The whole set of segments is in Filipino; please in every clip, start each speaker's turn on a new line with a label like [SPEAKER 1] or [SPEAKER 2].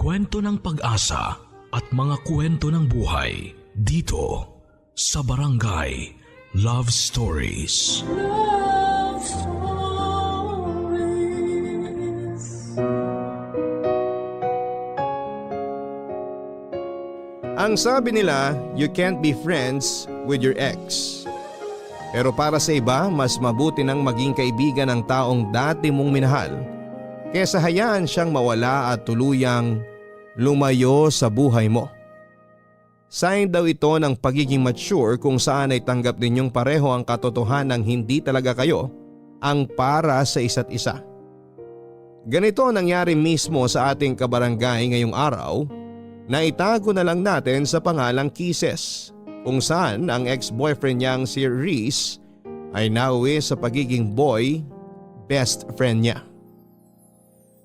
[SPEAKER 1] kwento ng pag-asa at mga kwento ng buhay dito sa Barangay Love Stories.
[SPEAKER 2] Love Stories.
[SPEAKER 3] Ang sabi nila, you can't be friends with your ex. Pero para sa iba, mas mabuti nang maging kaibigan ng taong dati mong minahal kesa hayaan siyang mawala at tuluyang lumayo sa buhay mo. Sign daw ito ng pagiging mature kung saan ay tanggap ninyong pareho ang katotohanan ng hindi talaga kayo ang para sa isa't isa. Ganito ang nangyari mismo sa ating kabarangay ngayong araw na itago na lang natin sa pangalang Kisses, kung saan ang ex-boyfriend niyang si Reese ay nauwi sa pagiging boy best friend niya.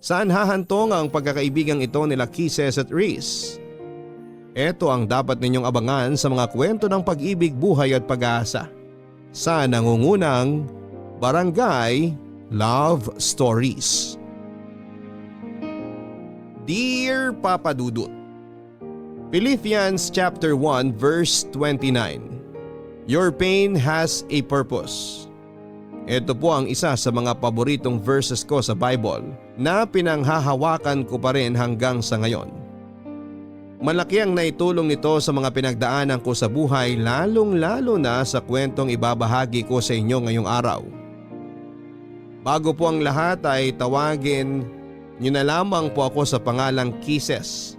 [SPEAKER 3] Saan hahantong ang pagkakaibigang ito nila Kisses at Reese? Ito ang dapat ninyong abangan sa mga kwento ng pag-ibig, buhay at pag-asa sa nangungunang Barangay Love Stories. Dear Papa Dudut, Philippians chapter 1 verse 29. Your pain has a purpose. Ito po ang isa sa mga paboritong verses ko sa Bible na pinanghahawakan ko pa rin hanggang sa ngayon. Malaki ang naitulong nito sa mga pinagdaanan ko sa buhay, lalong-lalo na sa kwentong ibabahagi ko sa inyo ngayong araw. Bago po ang lahat ay tawagin niyo na lamang po ako sa pangalang Kisses.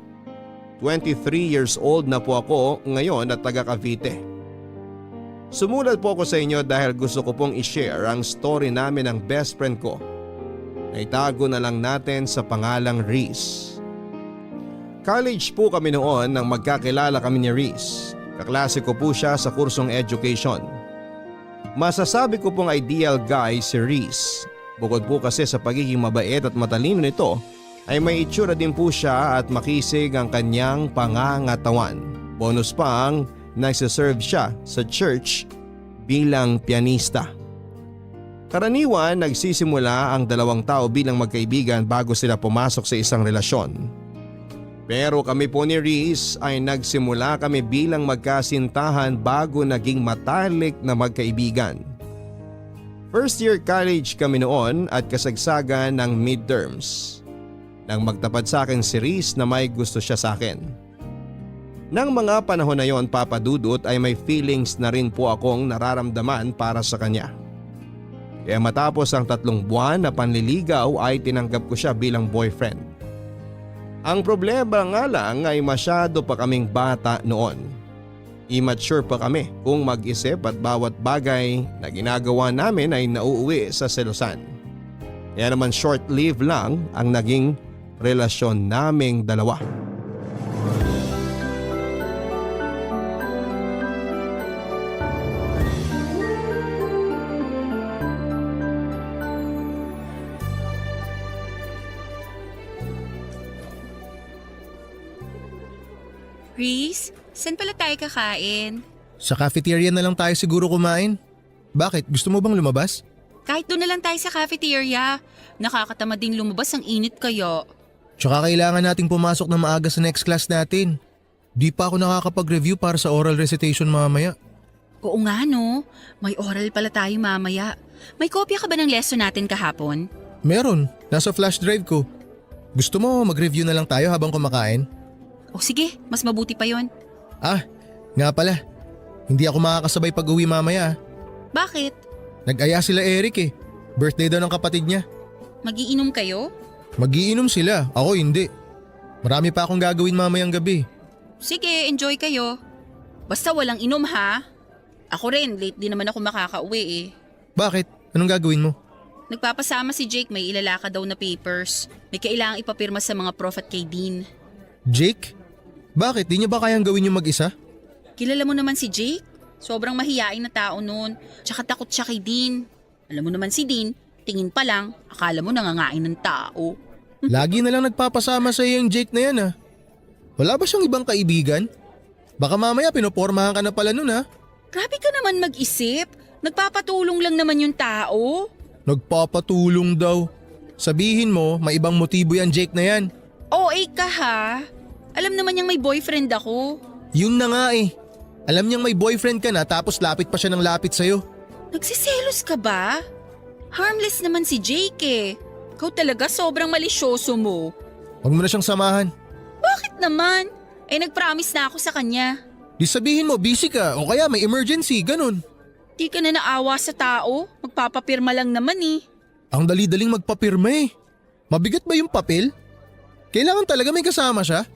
[SPEAKER 3] 23 years old na po ako ngayon at taga Cavite. Sumulat po ako sa inyo dahil gusto ko pong i-share ang story namin ng best friend ko. Naitago na lang natin sa pangalang Reese. College po kami noon nang magkakilala kami ni Reese. Kaklase ko po siya sa kursong education. Masasabi ko pong ideal guy si Reese. Bukod po kasi sa pagiging mabait at matalino nito, ay may itsura din po siya at makisig ang kanyang pangangatawan. Bonus pa ang nagsiserve siya sa church bilang pianista. Karaniwan nagsisimula ang dalawang tao bilang magkaibigan bago sila pumasok sa isang relasyon. Pero kami po ni Reese ay nagsimula kami bilang magkasintahan bago naging matalik na magkaibigan. First year college kami noon at kasagsagan ng midterms. Nang magtapat sa akin si Reese na may gusto siya sa akin. Nang mga panahon na yon, Papa Dudut, ay may feelings na rin po akong nararamdaman para sa kanya. Kaya matapos ang 3 buwan na panliligaw ay tinanggap ko siya bilang boyfriend. Ang problema nga lang ay masyado pa kaming bata noon. Immature pa kami kung mag-isip at bawat bagay na ginagawa namin ay nauuwi sa selosan. Kaya naman short-lived lang ang naging relasyon naming dalawa.
[SPEAKER 4] Reese, saan pala tayo kakain?
[SPEAKER 5] Sa cafeteria na lang tayo siguro kumain. Bakit? Gusto mo bang lumabas?
[SPEAKER 4] Kahit doon na lang tayo sa cafeteria. Nakakatamad ding lumabas, ang init kayo.
[SPEAKER 5] Tsaka kailangan nating pumasok na maaga sa next class natin. Di pa ako nakakapag-review para sa oral recitation mamaya.
[SPEAKER 4] Oo nga no, may oral pala tayo mamaya. May kopya ka ba ng lesson natin kahapon?
[SPEAKER 5] Meron, nasa flash drive ko. Gusto mo mag-review na lang tayo habang kumakain?
[SPEAKER 4] O sige, mas mabuti pa yon.
[SPEAKER 5] Ah, nga pala. Hindi ako makakasabay pag-uwi mamaya.
[SPEAKER 4] Bakit?
[SPEAKER 5] Nag-aya sila Eric eh. Birthday daw ng kapatid niya.
[SPEAKER 4] Magiinom kayo?
[SPEAKER 5] Magiinom sila, ako hindi. Marami pa akong gagawin mamayang gabi.
[SPEAKER 4] Sige, enjoy kayo. Basta walang inom ha. Ako rin, late din naman ako makakauwi eh.
[SPEAKER 5] Bakit? Anong gagawin mo?
[SPEAKER 4] Nagpapasama si Jake, may ilalaka daw na papers. May kailangang ipapirma sa mga prof at kay Dean.
[SPEAKER 5] Jake? Bakit? Di niya ba kayang gawin yung mag-isa?
[SPEAKER 4] Kilala mo naman si Jake? Sobrang mahiyain na tao noon. Tsaka takot siya kay Dean. Alam mo naman si Dean, tingin pa lang, akala mo nangangain ng tao.
[SPEAKER 5] Lagi na lang nagpapasama sa iyo yung Jake na yan ah. Wala ba siyang ibang kaibigan? Baka mamaya pinopormahan ka na pala nun ha?
[SPEAKER 4] Grabe ka naman mag-isip. Nagpapatulong lang naman yung tao.
[SPEAKER 5] Nagpapatulong daw. Sabihin mo, may ibang motibo yan Jake na yan.
[SPEAKER 4] OA ka ha? Alam naman niyang may boyfriend ako.
[SPEAKER 5] Yun na nga eh. Alam niyang may boyfriend ka na tapos lapit pa siya ng lapit sa'yo.
[SPEAKER 4] Nagsiselos ka ba? Harmless naman si Jake eh. Ikaw talaga sobrang malisyoso mo.
[SPEAKER 5] Huwag mo na siyang samahan.
[SPEAKER 4] Bakit naman? Eh nag-promise na ako sa kanya.
[SPEAKER 5] Di sabihin mo busy ka o kaya may emergency, ganun.
[SPEAKER 4] Di ka na naawa sa tao. Magpapapirma lang naman eh.
[SPEAKER 5] Ang dali-daling magpapirma eh. Mabigat ba yung papel? Kailangan talaga may kasama siya?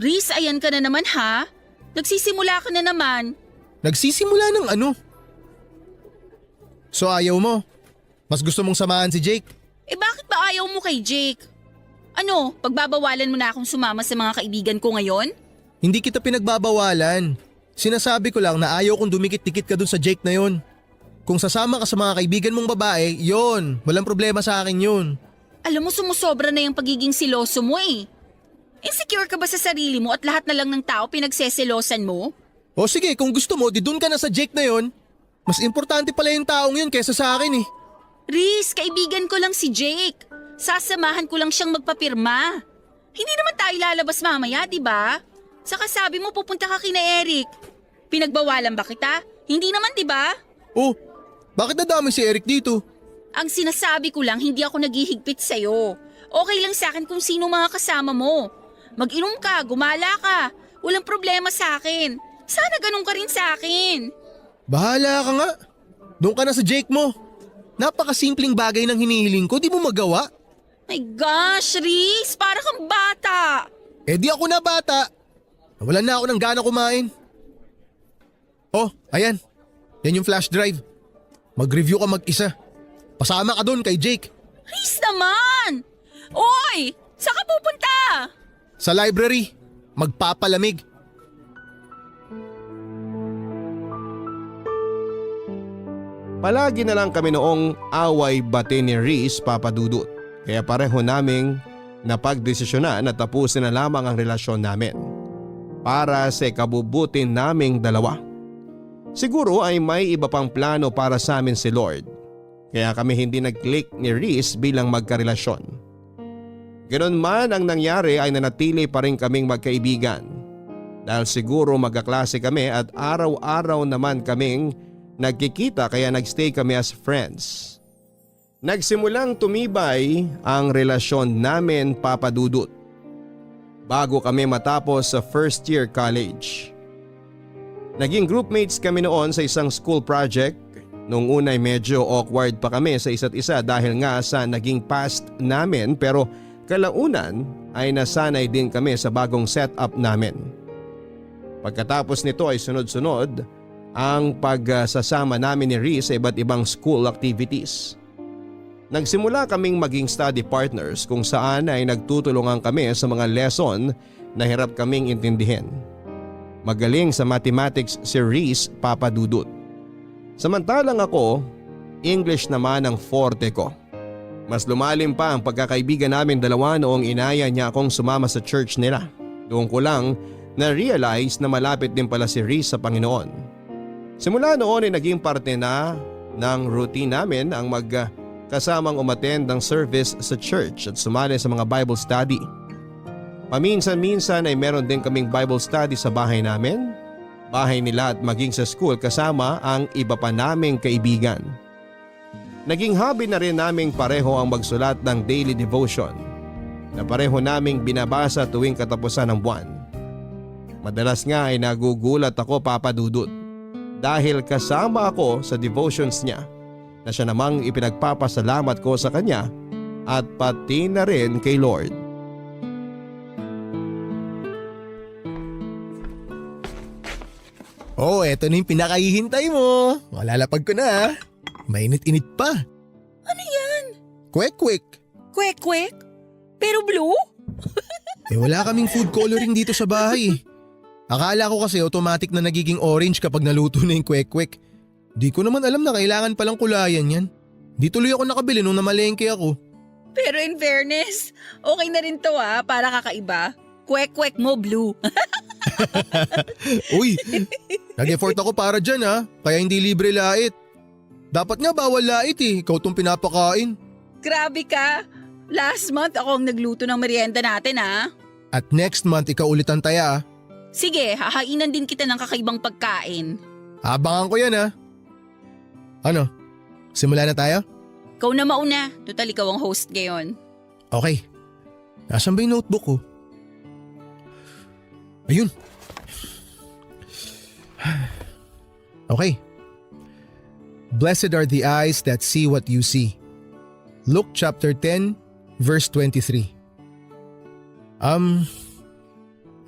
[SPEAKER 4] Reese, ayan ka na naman ha? Nagsisimula ka na naman.
[SPEAKER 5] Nagsisimula ng ano? So ayaw mo? Mas gusto mong samahan si Jake?
[SPEAKER 4] Eh bakit ba ayaw mo kay Jake? Ano, pagbabawalan mo na akong sumama sa mga kaibigan ko ngayon?
[SPEAKER 5] Hindi kita pinagbabawalan. Sinasabi ko lang na ayaw kong dumikit-dikit ka dun sa Jake na yon. Kung sasama ka sa mga kaibigan mong babae, yon, walang problema sa akin yun.
[SPEAKER 4] Alam mo, sumusobra na yung pagiging siloso mo eh. Insecure ka ba sa sarili mo at lahat na lang ng tao pinagseselosan mo?
[SPEAKER 5] O sige, kung gusto mo, di dun ka na sa Jake na yon. Mas importante pala yung taong yun kaysa sa akin eh.
[SPEAKER 4] Reese, kaibigan ko lang si Jake. Sasamahan ko lang siyang magpapirma. Hindi naman tayo lalabas mamaya, di ba? Saka sabi mo pupunta ka kina Eric. Pinagbawalan ba kita? Hindi naman, di ba?
[SPEAKER 5] Oh, bakit nadami si Eric dito?
[SPEAKER 4] Ang sinasabi ko lang, hindi ako naghihigpit sa'yo. Okay lang sa akin kung sino mga kasama mo. Mag-inom ka, gumala ka. Walang problema sa akin. Sana ganun ka rin sa akin.
[SPEAKER 5] Bahala ka nga. Doon ka na sa Jake mo. Napakasimpleng bagay ng hinihiling ko, di mo magawa?
[SPEAKER 4] My gosh, Reese, para kang bata.
[SPEAKER 5] Eh di ako na bata. Nawalan na ako ng gana kumain. Oh, ayan. Yan yung flash drive. Mag-review ka mag-isa. Pasama ka doon kay Jake.
[SPEAKER 4] Reese naman! Oy! Saan ka pupunta?
[SPEAKER 5] Sa library. Magpapalamig.
[SPEAKER 3] Palagi na lang kami noong away bate ni Reese, Papa Dudut. Kaya pareho naming napagdesisyonan na tapusin na lamang ang relasyon namin. Para sa kabubutin naming dalawa. Siguro ay may iba pang plano para sa amin si Lord. Kaya kami hindi nag-click ni Reese bilang magkarelasyon. Ganon man ang nangyari ay nanatili pa rin kaming magkaibigan. Dahil siguro magkaklase kami at araw-araw naman kaming nagkikita kaya nagstay kami as friends. Nagsimulang tumibay ang relasyon namin, Papa Dudut. Bago kami matapos sa first year college. Naging groupmates kami noon sa isang school project. Noong una ay medyo awkward pa kami sa isa't isa dahil nga sa naging past namin pero kalaunan ay nasanay din kami sa bagong setup namin. Pagkatapos nito ay sunod-sunod ang pagsasama namin ni Reese sa iba't ibang school activities. Nagsimula kaming maging study partners kung saan ay nagtutulungan kami sa mga lesson na hirap kaming intindihin. Magaling sa mathematics si Reese, Papa Dudut. Samantalang ako, English naman ang forte ko. Mas lumalim pa ang pagkakaibigan namin dalawa noong inaya niya akong sumama sa church nila. Doon ko lang na-realize na malapit din pala si Reese sa Panginoon. Simula noon ay naging parte na ng routine namin ang magkasamang umattend ng service sa church at sumali sa mga Bible study. Paminsan-minsan ay meron din kaming Bible study sa bahay namin, bahay nila at maging sa school kasama ang iba pa naming kaibigan. Naging hobby na rin naming pareho ang magsulat ng daily devotion na pareho naming binabasa tuwing katapusan ng buwan. Madalas nga ay nagugulat ako, Papa Dudut, dahil kasama ako sa devotions niya na siya namang ipinagpapasalamat ko sa kanya at pati na rin kay Lord.
[SPEAKER 5] Oh, eto na yung pinakahihintay mo. Malalapag ko na. Mainit-init pa.
[SPEAKER 4] Ano yan?
[SPEAKER 5] Kwek-kwek.
[SPEAKER 4] Kwek-kwek? Pero blue?
[SPEAKER 5] Eh wala kaming food coloring dito sa bahay. Akala ko kasi automatic na nagiging orange kapag naluto na yung kwek-kwek. Di ko naman alam na kailangan palang kulayan yan. Di tuloy ako nakabili nung namalengke ako.
[SPEAKER 4] Pero in fairness, okay na rin to para kakaiba. Kwek-kwek mo blue.
[SPEAKER 5] Uy, nag-effort ako para dyan kaya hindi libre lait. Dapat nga bawal lait ikaw tong pinapakain.
[SPEAKER 4] Grabe ka. Last month ako ang nagluto ng merienda natin
[SPEAKER 5] At next month ikaw ulit ang taya.
[SPEAKER 4] Sige, hahainan din kita ng kakaibang pagkain.
[SPEAKER 5] Abangan ko yan Ano? Simula na tayo?
[SPEAKER 4] Ikaw na mauna, total ikaw ang host ngayon.
[SPEAKER 5] Okay. Nasaan ba yung notebook ko? Ayun. Okay. Blessed are the eyes that see what you see. Luke chapter 10 verse 23.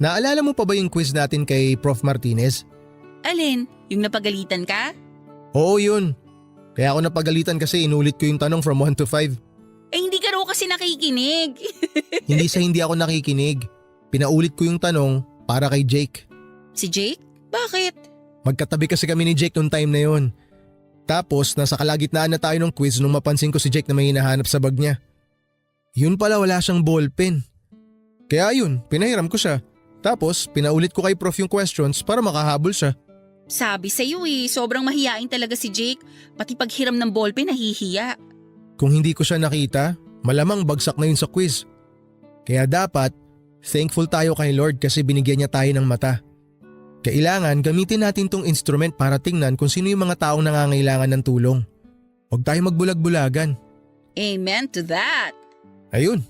[SPEAKER 5] Naalala mo pa ba yung quiz natin kay Prof. Martinez?
[SPEAKER 4] Alin? Yung napagalitan ka?
[SPEAKER 5] Oo yun. Kaya ako napagalitan kasi inulit ko yung tanong from 1 to 5.
[SPEAKER 4] Hindi ka raw kasi nakikinig.
[SPEAKER 5] Hindi sa hindi ako nakikinig. Pinaulit ko yung tanong para kay Jake.
[SPEAKER 4] Si Jake? Bakit?
[SPEAKER 5] Magkatabi kasi kami ni Jake noong time na yon. Tapos nasa kalagitnaan na tayo ng quiz nung mapansin ko si Jake na may hinahanap sa bag niya. Yun pala wala siyang ballpen. Kaya yun, pinahiram ko siya. Tapos pinaulit ko kay Prof yung questions para makahabol siya.
[SPEAKER 4] Sabi sa'yo sobrang mahiyain talaga si Jake. Pati paghiram ng ballpen nahihiya.
[SPEAKER 5] Kung hindi ko siya nakita, malamang bagsak na yun sa quiz. Kaya dapat, thankful tayo kay Lord kasi binigyan niya tayo ng mata. Kailangan gamitin natin tong instrument para tingnan kung sino yung mga taong nangangailangan ng tulong. Huwag tayo magbulag-bulagan.
[SPEAKER 4] Amen to that.
[SPEAKER 5] Ayun.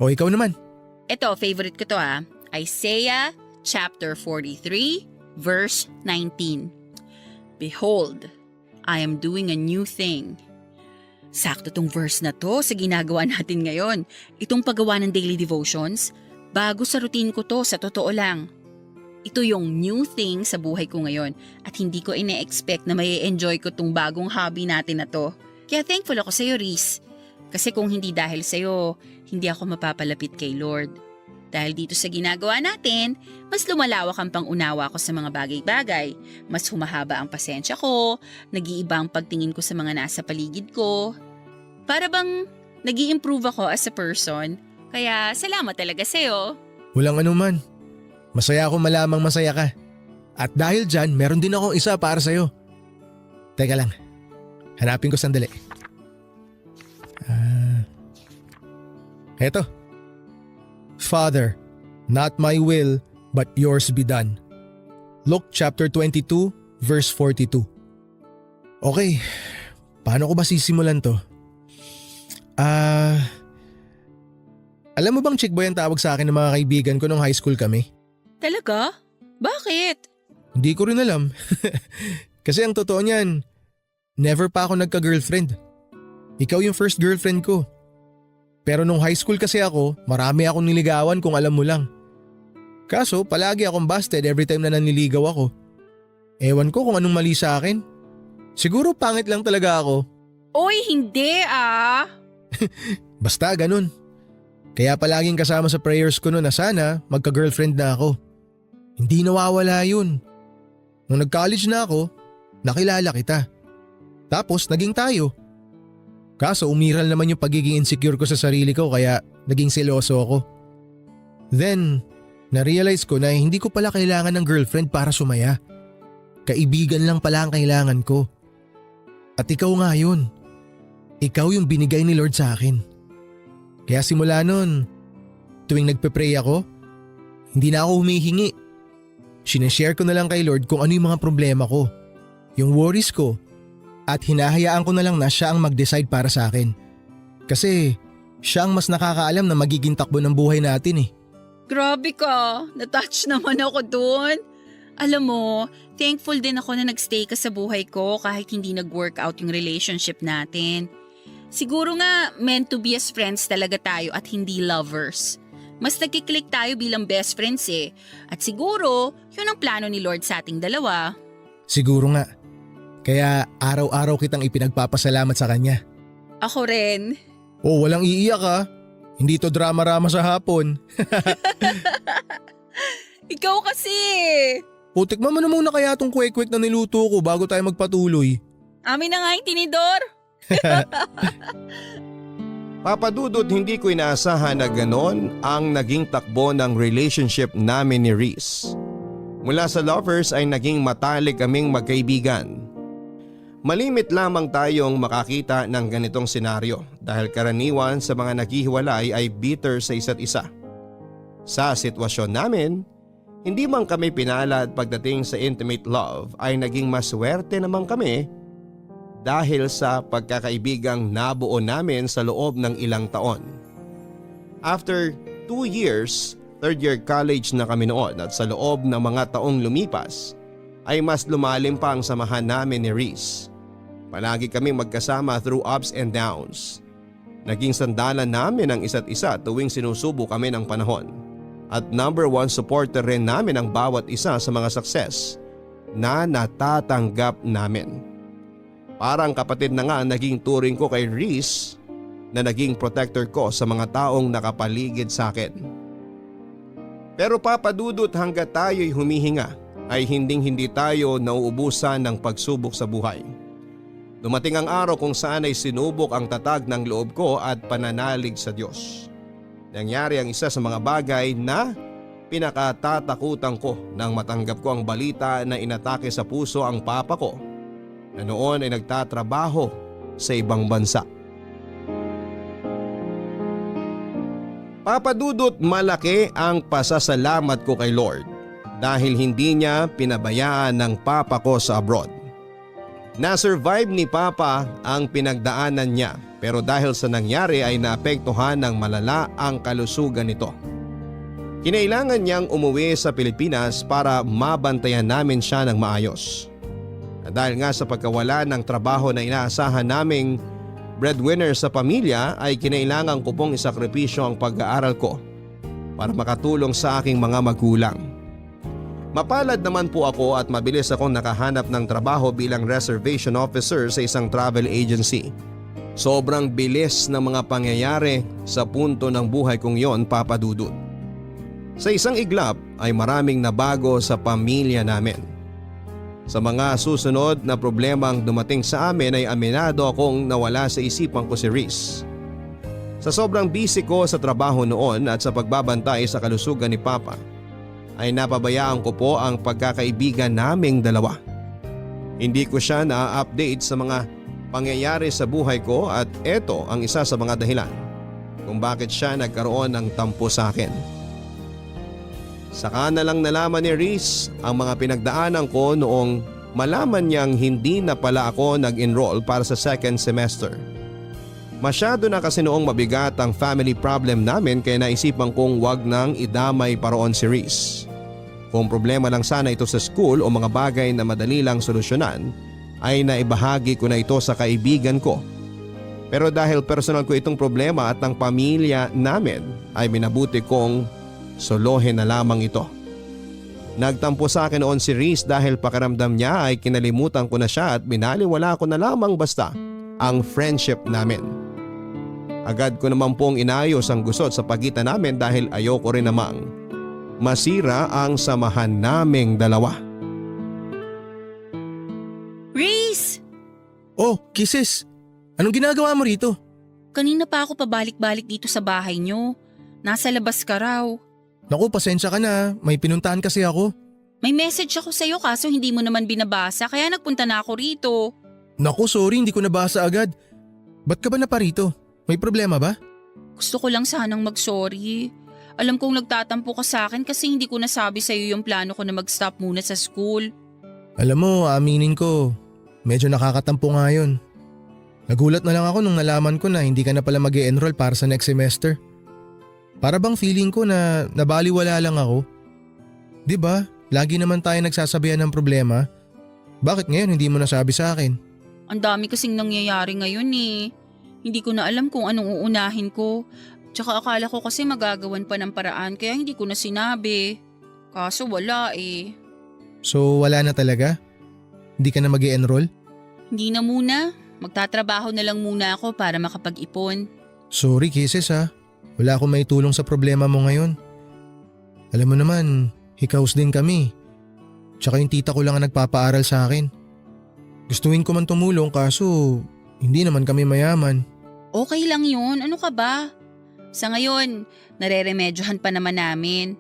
[SPEAKER 5] O ikaw naman.
[SPEAKER 4] Ito, favorite ko to Isaiah chapter 43 verse 19. Behold, I am doing a new thing. Sakto tong verse na to sa ginagawa natin ngayon. Itong paggawa ng daily devotions, bago sa routine ko to, sa totoo lang. Ito yung new thing sa buhay ko ngayon at hindi ko ine-expect na may enjoy ko tong bagong hobby natin na to. Kaya thankful ako sa'yo, Reese. Kasi kung hindi dahil sa'yo, hindi ako mapapalapit kay Lord. Dahil dito sa ginagawa natin, mas lumalawak ang pangunawa ko sa mga bagay-bagay. Mas humahaba ang pasensya ko, nag-iiba ang pagtingin ko sa mga nasa paligid ko. Para bang nag-i-improve ako as a person. Kaya salamat talaga sa'yo.
[SPEAKER 5] Walang anuman. Masaya ako malamang masaya ka. At dahil dyan, meron din akong isa para sa'yo. Teka lang. Hanapin ko sandali. Eto. Father, not my will, but yours be done. Luke chapter 22, verse 42. Okay, paano ko ba sisimulan to? Alam mo bang chick boy ang tawag sa akin ng mga kaibigan ko nung high school kami?
[SPEAKER 4] Talaga? Bakit?
[SPEAKER 5] Hindi ko rin alam. Kasi ang totoo niyan, never pa ako nagka-girlfriend. Ikaw yung first girlfriend ko. Pero nung high school kasi ako, marami akong niligawan kung alam mo lang. Kaso palagi akong busted every time na nanliligaw ako. Ewan ko kung anong mali sa akin. Siguro pangit lang talaga ako.
[SPEAKER 4] Oy, hindi
[SPEAKER 5] Basta ganun. Kaya palaging kasama sa prayers ko noon na sana magka-girlfriend na ako. Hindi nawawala yun. Nung nag-college na ako, nakilala kita. Tapos naging tayo. Kaso umiral naman yung pagiging insecure ko sa sarili ko kaya naging seloso ako. Then, na-realize ko na hindi ko pala kailangan ng girlfriend para sumaya. Kaibigan lang pala ang kailangan ko. At ikaw nga yun. Ikaw yung binigay ni Lord sa akin. Kaya simula nun, tuwing nagpe-pray ako, hindi na ako humihingi. Sineshare ko na lang kay Lord kung ano yung mga problema ko, yung worries ko, at hinahayaan ko na lang na siya ang mag-decide para sa akin. Kasi siya ang mas nakakaalam na magiging takbo ng buhay natin
[SPEAKER 4] Grabe ka, natouch naman ako dun. Alam mo, thankful din ako na nagstay ka sa buhay ko kahit hindi nag-work out yung relationship natin. Siguro nga meant to be as friends talaga tayo at hindi lovers. Mas nagkiklik tayo bilang best friends At siguro, yun ang plano ni Lord sa ating dalawa.
[SPEAKER 5] Siguro nga. Kaya araw-araw kitang ipinagpapasalamat sa kanya.
[SPEAKER 4] Ako rin.
[SPEAKER 5] Oh, walang iiyak Hindi to drama-rama sa hapon.
[SPEAKER 4] Ikaw kasi.
[SPEAKER 5] Tikman mo na muna kaya tong kwek-kwek na niluto ko bago tayo magpatuloy.
[SPEAKER 4] Amin na nga yung tinidor.
[SPEAKER 3] Papa Dudut, hindi ko inaasahan na ganon ang naging takbo ng relationship namin ni Reese. Mula sa lovers ay naging matalik kaming magkaibigan. Malimit lamang tayong makakita ng ganitong senaryo dahil karaniwan sa mga naghihiwalay ay bitter sa isa't isa. Sa sitwasyon namin, hindi man kami pinalad pagdating sa intimate love ay naging maswerte naman kami dahil sa pagkakaibigang nabuo namin sa loob ng ilang taon. After 2 years, third year college na kami noon at sa loob ng mga taong lumipas ay mas lumalim pa ang samahan namin ni Reese. Palagi kami magkasama through ups and downs. Naging sandalan namin ang isa't isa tuwing sinusubo kami ng panahon. At number 1 supporter rin namin ang bawat isa sa mga success na natatanggap namin. Parang kapatid na nga ang naging turing ko kay Reese na naging protector ko sa mga taong nakapaligid sa akin. Pero papadudot hanggat tayo'y humihinga ay hindi tayo nauubusan ng pagsubok sa buhay. Dumating ang araw kung saan ay sinubok ang tatag ng loob ko at pananalig sa Diyos. Nangyari ang isa sa mga bagay na pinakatatakutan ko nang matanggap ko ang balita na inatake sa puso ang papa ko na noon ay nagtatrabaho sa ibang bansa. Papadudot, malaki ang pasasalamat ko kay Lord dahil hindi niya pinabayaan ng papa ko sa abroad. Na-survive ni Papa ang pinagdaanan niya pero dahil sa nangyari ay naapektuhan ng malala ang kalusugan nito. Kinailangan niyang umuwi sa Pilipinas para mabantayan namin siya ng maayos. At dahil nga sa pagkawala ng trabaho na inaasahan naming breadwinner sa pamilya ay kinailangan ko pong isakripisyo ang pag-aaral ko para makatulong sa aking mga magulang. Mapalad naman po ako at mabilis akong nakahanap ng trabaho bilang reservation officer sa isang travel agency. Sobrang bilis ng mga pangyayari sa punto ng buhay kong yon, papadudot. Sa isang iglap ay maraming nabago sa pamilya namin. Sa mga susunod na problemang dumating sa amin ay aminado akong nawala sa isipan ko si Reese. Sa sobrang busy ko sa trabaho noon at sa pagbabantay sa kalusugan ni Papa, ay napabayaan ko po ang pagkakaibigan naming dalawa. Hindi ko siya na-update sa mga pangyayari sa buhay ko at eto ang isa sa mga dahilan kung bakit siya nagkaroon ng tampo sa akin. Saka na lang nalaman ni Reese ang mga pinagdaanan ko noong malaman niyang hindi na pala ako nag-enroll para sa second semester. Masyado na kasi noong mabigat ang family problem namin kaya naisipan kong wag nang idamay pa roon si Reese. Kung problema lang sana ito sa school o mga bagay na madali lang solusyonan, ay naibahagi ko na ito sa kaibigan ko. Pero dahil personal ko itong problema at ang pamilya namin ay minabuti kong solohin na lamang ito. Nagtampo sa akin noon si Reese dahil pakiramdam niya ay kinalimutan ko na siya at binaliwala ko na lamang basta ang friendship namin. Agad ko naman pong inayos ang gusot sa pagitan namin dahil ayoko rin namang masira ang samahan naming dalawa.
[SPEAKER 4] Reese!
[SPEAKER 5] Oh, Kisses! Anong ginagawa mo rito?
[SPEAKER 4] Kanina pa ako pabalik-balik dito sa bahay nyo. Nasa labas ka raw.
[SPEAKER 5] Naku, pasensya ka na. May pinuntahan kasi ako.
[SPEAKER 4] May message ako sa'yo kaso hindi mo naman binabasa kaya nagpunta na ako rito.
[SPEAKER 5] Naku, sorry, hindi ko nabasa agad. Ba't ka ba na pa rito? May problema ba?
[SPEAKER 4] Gusto ko lang sanang mag-sorry. Alam kong nagtatampo ka sa akin kasi hindi ko nasabi sa'yo yung plano ko na mag-stop muna sa school.
[SPEAKER 5] Alam mo, aminin ko, medyo nakakatampo nga yun. Nagulat na lang ako nung nalaman ko na hindi ka na pala mag-e-enroll para sa next semester. Para bang feeling ko na nabaliwala lang ako. 'Di ba? Lagi naman tayo nagsasabihan ng problema. Bakit ngayon hindi mo nasabi sa akin?
[SPEAKER 4] Ang dami kasing nangyayari ngayon eh. Hindi ko na alam kung anong uunahin ko. Tsaka akala ko kasi magagawan pa ng paraan kaya hindi ko na sinabi. Kaso wala eh.
[SPEAKER 5] So wala na talaga? Hindi ka na mag-e-enroll?
[SPEAKER 4] Hindi na muna. Magtatrabaho na lang muna ako para makapag-ipon.
[SPEAKER 5] Sorry Kisses ha. Wala akong maitulong sa problema mo ngayon. Alam mo naman, hikaos din kami. Tsaka yung tita ko lang ang nagpapaaral sa akin. Gustuin ko man tumulong kaso hindi naman kami mayaman.
[SPEAKER 4] Okay lang yun. Ano ka ba? Sa ngayon, nareremedyohan pa naman namin.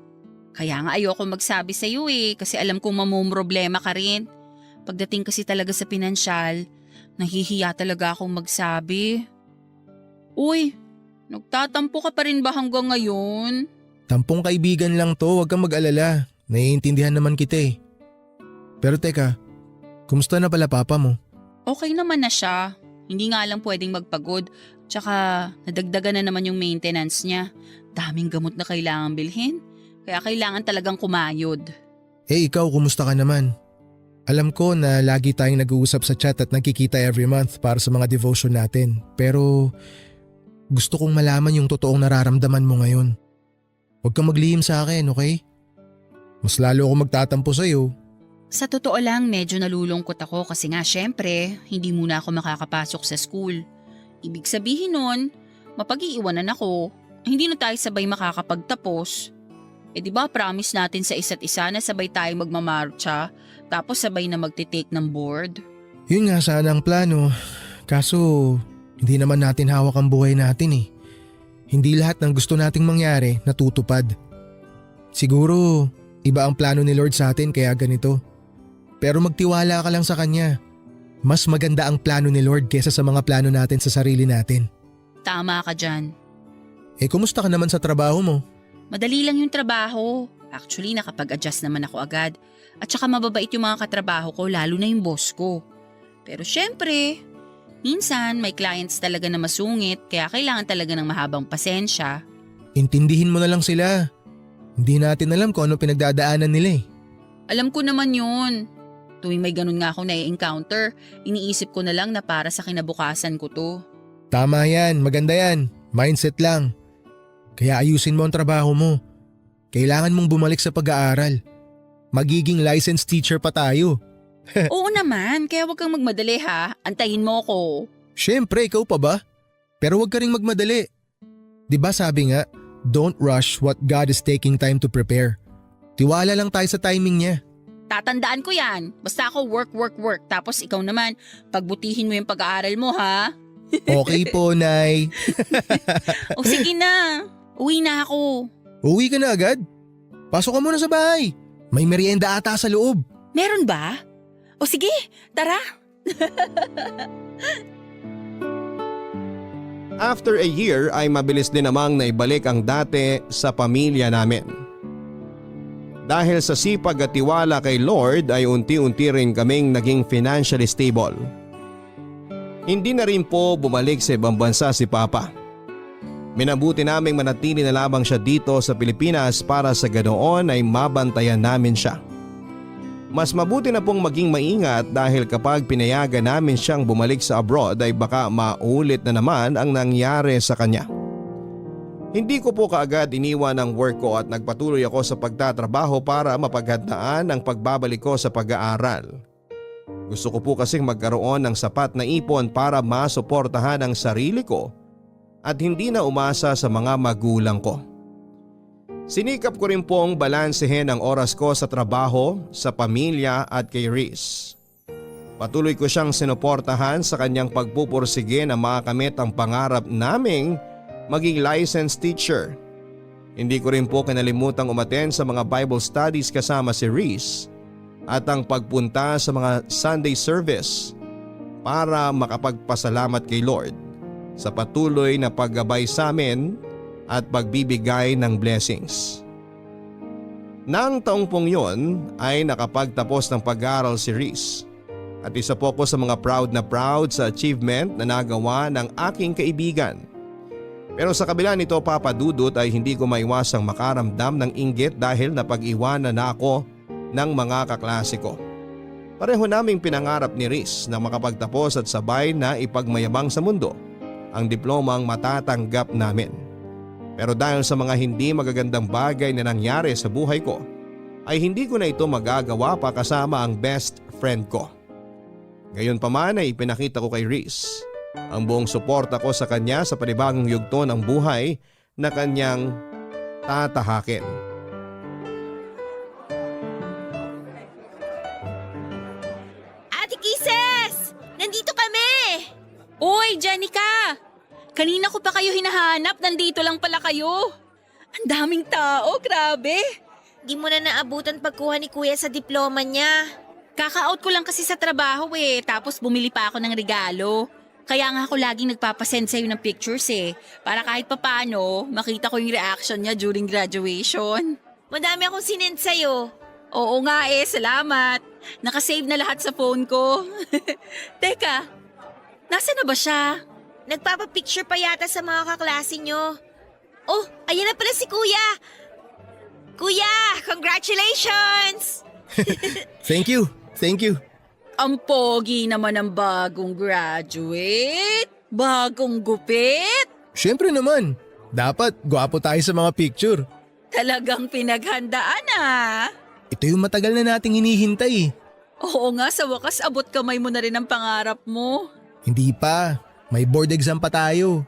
[SPEAKER 4] Kaya nga ayoko magsabi sa'yo eh kasi alam kong mamumroblema ka rin. Pagdating kasi talaga sa pinansyal, Nahihiya talaga akong magsabi. Uy, nagtatampo ka pa rin ba hanggang ngayon?
[SPEAKER 5] Tampong kaibigan lang to, huwag kang mag-alala. Naiintindihan naman kita eh. Pero teka, kumusta na pala papa mo?
[SPEAKER 4] Okay naman na siya. Hindi nga lang pwedeng magpagod. Tsaka nadagdagan na naman yung maintenance niya. Daming gamot na kailangan bilhin. Kaya kailangan talagang kumayod.
[SPEAKER 5] Eh ikaw, kumusta ka naman? Alam ko na lagi tayong nag-uusap sa chat at nagkikita every month para sa mga devotion natin. Pero gusto kong malaman yung totoong nararamdaman mo ngayon. Huwag kang maglihim sa akin, okay? Mas lalo ako magtatampo sa'yo.
[SPEAKER 4] Sa totoo lang, medyo nalulungkot ako kasi nga syempre, hindi muna ako makakapasok sa school. Ibig sabihin nun, mapag-iiwanan ako. Hindi na tayo sabay makakapagtapos. Eh di ba promise natin sa isa't isa na sabay tayo magmamarcha, tapos sabay na magtitake ng board?
[SPEAKER 5] Yun nga sana ang plano. Kaso, hindi naman natin hawak ang buhay natin eh. Hindi lahat ng gusto nating mangyari natutupad. Siguro, iba ang plano ni Lord sa atin kaya ganito. Pero magtiwala ka lang sa Kanya. Mas maganda ang plano ni Lord kesa sa mga plano natin sa sarili natin.
[SPEAKER 4] Tama ka dyan.
[SPEAKER 5] Eh kumusta ka naman sa trabaho mo?
[SPEAKER 4] Madali lang yung trabaho. Actually, nakapag-adjust naman ako agad. At saka mababait yung mga katrabaho ko, lalo na yung boss ko. Pero syempre, minsan may clients talaga na masungit kaya kailangan talaga ng mahabang pasensya.
[SPEAKER 5] Intindihin mo na lang sila. Hindi natin alam kung ano pinagdadaanan nila eh.
[SPEAKER 4] Alam ko naman yun. Tuwing may ganun nga akong nai-encounter, iniisip ko na lang na para sa kinabukasan ko to.
[SPEAKER 5] Tama yan, maganda yan. Mindset lang. Kaya ayusin mo ang trabaho mo. Kailangan mong bumalik sa pag-aaral. Magiging licensed teacher pa tayo.
[SPEAKER 4] Oo naman, kaya huwag kang magmadali ha. Antayin mo ko.
[SPEAKER 5] Siyempre, ikaw pa ba? Pero huwag ka ring magmadali. 'Di ba sabi nga, don't rush what God is taking time to prepare. Tiwala lang tayo sa timing niya.
[SPEAKER 4] Tatandaan ko yan. Basta ako work. Tapos ikaw naman, pagbutihin mo yung pag-aaral mo ha.
[SPEAKER 5] Okay po, Nay.
[SPEAKER 4] O sige na, uwi na ako.
[SPEAKER 5] Uwi ka na agad? Pasok ka muna sa bahay. May merienda ata sa loob.
[SPEAKER 4] Meron ba? O sige, tara.
[SPEAKER 3] After a year ay mabilis din namang naibalik ang dati sa pamilya namin. Dahil sa sipag at tiwala kay Lord ay unti-unti rin kaming naging financially stable. Hindi na rin po bumalik sa ibang bansa si Papa. Minabuti naming manatili na lamang siya dito sa Pilipinas para sa ganoon ay mabantayan namin siya. Mas mabuti na pong maging maingat dahil kapag pinayagan namin siyang bumalik sa abroad ay baka maulit na naman ang nangyari sa kanya. Hindi ko po kaagad iniwan ang work ko at nagpatuloy ako sa pagtatrabaho para mapaghandaan ang pagbabalik ko sa pag-aaral. Gusto ko po kasing magkaroon ng sapat na ipon para masuportahan ang sarili ko at hindi na umasa sa mga magulang ko. Sinikap ko rin pong balansehin ang oras ko sa trabaho, sa pamilya at kay Riz. Patuloy ko siyang sinuportahan sa kanyang pagpupursige na makamit ang pangarap naming maging licensed teacher. Hindi ko rin po kinalimutan umattend sa mga Bible studies kasama si Riz at ang pagpunta sa mga Sunday service para makapagpasalamat kay Lord sa patuloy na paggabay sa amin at pagbibigay ng blessings. Nang taong pong yon ay nakapagtapos ng pag-aaral si Riz at isa po ko sa mga proud sa achievement na nagawa ng aking kaibigan. Pero sa kabila nito Papa Dudut ay hindi ko maiwasang makaramdam ng inggit dahil napag-iwanan na ako ng mga kaklase ko. Pareho naming pinangarap ni Riz na makapagtapos at sabay na ipagmayabang sa mundo ang diplomang matatanggap namin. Pero dahil sa mga hindi magagandang bagay na nangyari sa buhay ko, ay hindi ko na ito magagawa pa kasama ang best friend ko. Gayunpaman ay ipinakita ko kay Riz ang buong suporta ko sa kanya sa panibagong yugto ng buhay na kanyang tatahakin.
[SPEAKER 4] Ate Kisses! Nandito kami! Uy, Jenica! Kanina ko pa kayo hinahanap, nandito lang pala kayo. Ang daming tao, grabe.
[SPEAKER 6] Di mo na naabutan pagkuha ni Kuya sa diploma niya.
[SPEAKER 4] Kaka-out ko lang kasi sa trabaho tapos bumili pa ako ng regalo. Kaya nga ako laging nagpapasend sa'yo ng pictures para kahit papaano makita ko yung reaction niya during graduation.
[SPEAKER 6] Madami akong sinend sa'yo.
[SPEAKER 4] Oo nga salamat. Nakasave na lahat sa phone ko. Teka, nasa na ba siya?
[SPEAKER 6] Nagpapapicture pa yata sa mga kaklase nyo. Oh, ayan na pala si Kuya! Kuya, congratulations!
[SPEAKER 5] Thank you.
[SPEAKER 4] Ang pogi naman ng bagong graduate. Bagong gupit.
[SPEAKER 5] Siyempre naman, dapat gwapo tayo sa mga picture.
[SPEAKER 4] Talagang pinaghandaan
[SPEAKER 5] Ito yung matagal na nating hinihintay.
[SPEAKER 4] Oo nga, sa wakas abot kamay mo na rin ang pangarap mo.
[SPEAKER 5] Hindi pa, may board exam pa tayo.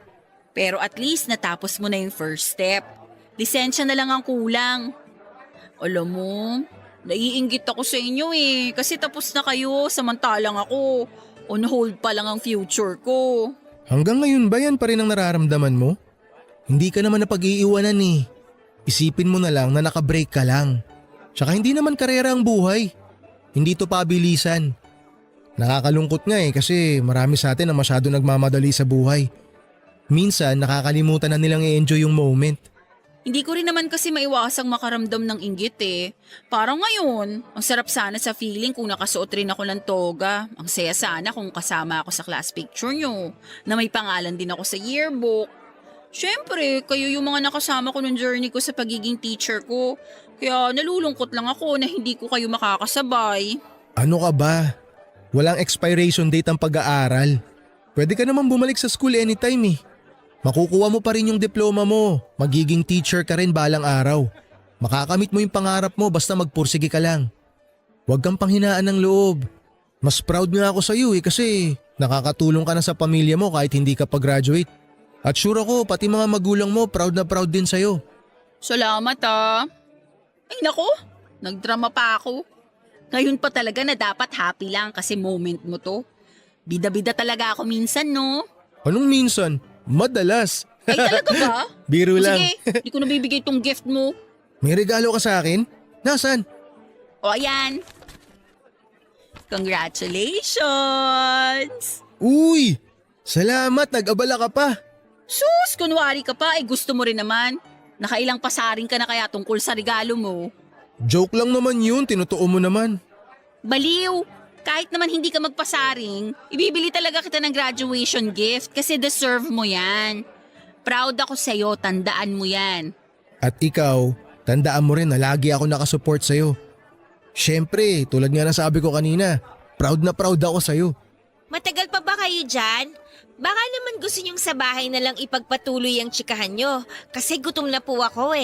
[SPEAKER 4] Pero at least natapos mo na yung first step. Lisensya na lang ang kulang. Alam mo, naiinggit ako sa inyo kasi tapos na kayo samantalang ako. On hold pa lang ang future ko.
[SPEAKER 5] Hanggang ngayon ba yan pa rin ang nararamdaman mo? Hindi ka naman napag-iiwanan Isipin mo na lang na nakabreak ka lang. Tsaka hindi naman karera ang buhay. Hindi to pabilisan. Nakakalungkot nga kasi marami sa atin na masyado nagmamadali sa buhay. Minsan nakakalimutan na nilang i-enjoy yung moment.
[SPEAKER 4] Hindi ko rin naman kasi maiwasang makaramdam ng inggit Parang ngayon, ang sarap sana sa feeling kung nakasuot rin ako ng toga. Ang saya sana kung kasama ako sa class picture nyo, na may pangalan din ako sa yearbook. Siyempre, kayo yung mga nakasama ko nung journey ko sa pagiging teacher ko. Kaya nalulungkot lang ako na hindi ko kayo makakasabay.
[SPEAKER 5] Ano ka ba? Walang expiration date ang pag-aaral. Pwede ka naman bumalik sa school anytime Makukuha mo pa rin yung diploma mo. Magiging teacher ka rin balang araw. Makakamit mo yung pangarap mo basta magpursige ka lang. Huwag kang panghinaan ng loob. Mas proud nga ako sa iyo kasi nakakatulong ka na sa pamilya mo kahit hindi ka pa-graduate. At sure ako pati mga magulang mo proud na proud din sa'yo.
[SPEAKER 4] Salamat Ay nako, nagdrama pa ako. Ngayon pa talaga na dapat happy lang kasi moment mo to. Bida-bida talaga ako minsan no?
[SPEAKER 5] Anong minsan? Madalas.
[SPEAKER 4] Ay talaga ba?
[SPEAKER 5] Biro lang.
[SPEAKER 4] Sige, di ko nabibigay tong gift mo.
[SPEAKER 5] May regalo ka sa akin? Nasaan?
[SPEAKER 4] O ayan. Congratulations!
[SPEAKER 5] Uy! Salamat, nag-abala ka pa.
[SPEAKER 4] Sus, kunwari ka pa, gusto mo rin naman. Nakailang pasaring ka na kaya tungkol sa regalo mo.
[SPEAKER 5] Joke lang naman yun, tinutuo mo naman.
[SPEAKER 4] Baliw! Kahit naman hindi ka magpasaring, ibibili talaga kita ng graduation gift kasi deserve mo yan. Proud ako sa'yo, tandaan mo yan.
[SPEAKER 5] At ikaw, tandaan mo rin na lagi ako nakasupport sa'yo. Siyempre, tulad nga na sabi ko kanina, proud na proud ako sa'yo.
[SPEAKER 6] Matagal pa ba kayo dyan? Baka naman gusto nyong sa bahay na lang ipagpatuloy ang tsikahan nyo kasi gutom na po ako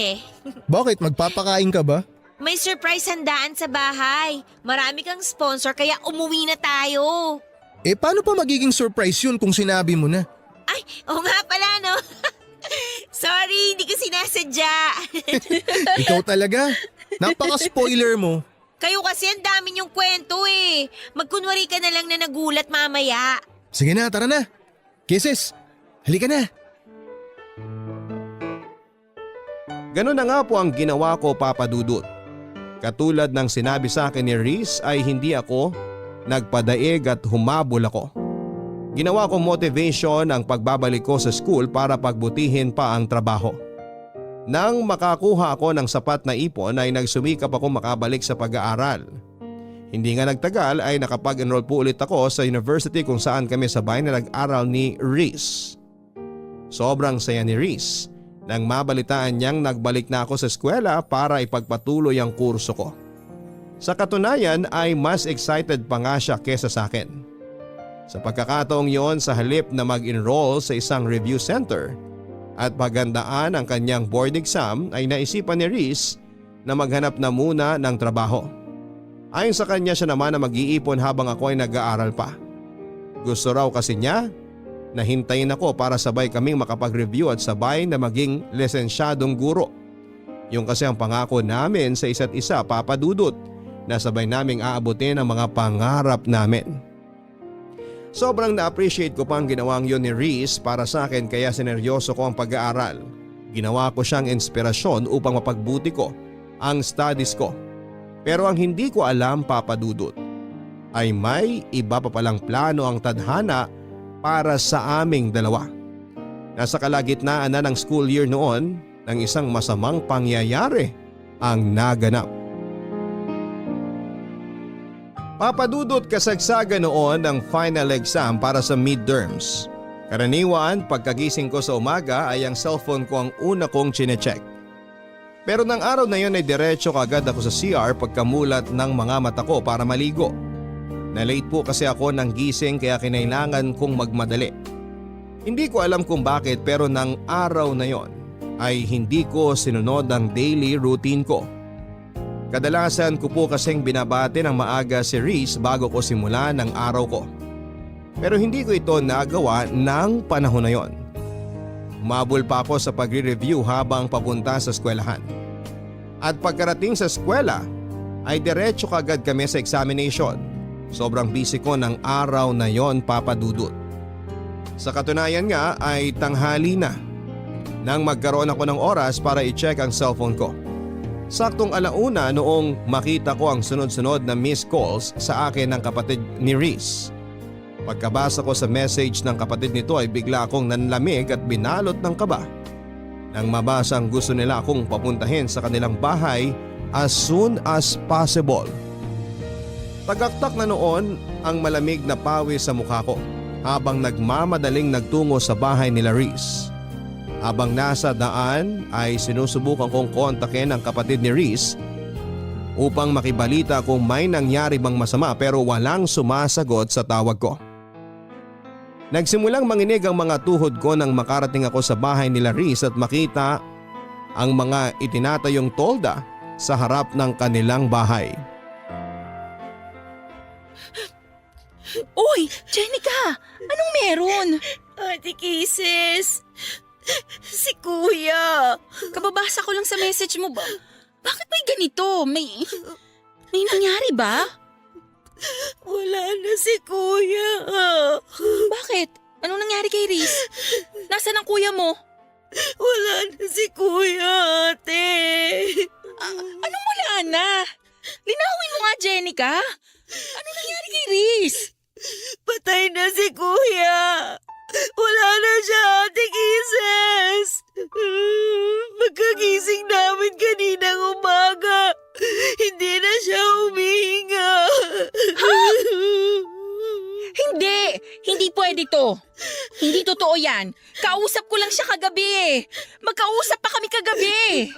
[SPEAKER 5] Bakit, magpapakain ka ba?
[SPEAKER 6] May surprise handaan sa bahay. Marami kang sponsor kaya umuwi na tayo.
[SPEAKER 5] Paano pa magiging surprise yun kung sinabi mo na?
[SPEAKER 6] Ay, oo nga pala no. Sorry, hindi ko sinasadya.
[SPEAKER 5] Ikaw talaga? Napaka-spoiler mo.
[SPEAKER 6] Kayo kasi ang dami niyong kwento Magkunwari ka na lang na nagulat mamaya.
[SPEAKER 5] Sige na, tara na. Kisses, halika na.
[SPEAKER 3] Ganun na nga po ang ginawa ko, Papa Dudut. Katulad ng sinabi sa akin ni Reese ay hindi ako nagpadaig at humabol ako. Ginawa kong motivation ang pagbabalik ko sa school para pagbutihin pa ang trabaho. Nang makakuha ako ng sapat na ipon ay nagsumikap ako makabalik sa pag-aaral. Hindi nga nagtagal ay nakapag-enroll po ulit ako sa university kung saan kami sabay na nag-aral ni Reese. Sobrang saya ni Reese nang mabalitaan niyang nagbalik na ako sa eskwela para ipagpatuloy ang kurso ko. Sa katunayan ay mas excited pa nga siya kesa sa akin. Sa pagkakataong yon, sa halip na mag-enroll sa isang review center at paghandaan ang kanyang board exam ay naisipan ni Reese na maghanap na muna ng trabaho. Ayon sa kanya, siya naman na mag-iipon habang ako ay nag-aaral pa. Gusto raw kasi niya na hintayin ako para sabay kaming makapag-review at sabay na maging lisensyadong guro. Yung kasi ang pangako namin sa isa't isa, Papa Dudut, na sabay naming aabutin ang mga pangarap namin. Sobrang na-appreciate ko pa ang ginawang yun ni Reese para sa akin kaya sineryoso ko ang pag-aaral. Ginawa ko siyang inspirasyon upang mapagbuti ko ang studies ko. Pero ang hindi ko alam, Papa Dudut, ay may iba pa palang plano ang tadhana para sa aming dalawa. Nasa kalagitnaan na ng school year noon nang isang masamang pangyayari ang naganap. Papadudot kasagsagan noon ang final exam para sa midterms. Karaniwan pagkagising ko sa umaga ay ang cellphone ko ang una kong chinecheck. Pero ng araw na yon ay diretso kagad ako sa CR pagkamulat ng mga mata ko para maligo. Na-late po kasi ako ng gising kaya kinailangan kong magmadali. Hindi ko alam kung bakit pero ng araw na yon ay hindi ko sinunod ang daily routine ko. Kadalasan ko po kasing binabati ng maaga si Reese bago ko simulan ang araw ko. Pero hindi ko ito nagawa ng panahon na yon. Umabol pa ako sa pagre-review habang papunta sa eskwelahan. At pagkarating sa eskwela ay diretso kagad kami sa examination. Sobrang busy ko ng araw na yon, Papa Dudut. Sa katunayan nga ay tanghali na nang magkaroon ako ng oras para i-check ang cellphone ko. Saktong 1:00 noong makita ko ang sunod-sunod na missed calls sa akin ng kapatid ni Reese. Pagkabasa ko sa message ng kapatid nito ay bigla akong nanlamig at binalot ng kaba. Nang mabasa ang gusto nila akong papuntahin sa kanilang bahay as soon as possible. Tagaktak na noon ang malamig na pawis sa mukha ko habang nagmamadaling nagtungo sa bahay nila Reese. Habang nasa daan ay sinusubukan kong kontakin ang kapatid ni Reese upang makibalita kung may nangyari bang masama pero walang sumasagot sa tawag ko. Nagsimulang manginig ang mga tuhod ko nang makarating ako sa bahay nila Reese at makita ang mga itinatayong tolda sa harap ng kanilang bahay.
[SPEAKER 4] Uy, Jenica! Anong meron?
[SPEAKER 6] Ate Kisses, si Kuya.
[SPEAKER 4] Kababasa ko lang sa message mo ba? Bakit may ganito? May nangyari ba?
[SPEAKER 6] Wala na si Kuya.
[SPEAKER 4] Bakit? Anong nangyari kay Reese? Nasaan ang kuya mo?
[SPEAKER 6] Wala na si Kuya, ate.
[SPEAKER 4] Anong wala na? Linawin mo nga, Jenica. Anong nangyari kay Reese?
[SPEAKER 6] Patay na si Kuya. Wala na siya, Ate Kisses. Pagkagising namin kaninang umaga, hindi na siya humihinga.
[SPEAKER 4] Hindi pwede to. Hindi totoo yan. Kausap ko lang siya kagabi eh. Magkausap pa kami kagabi.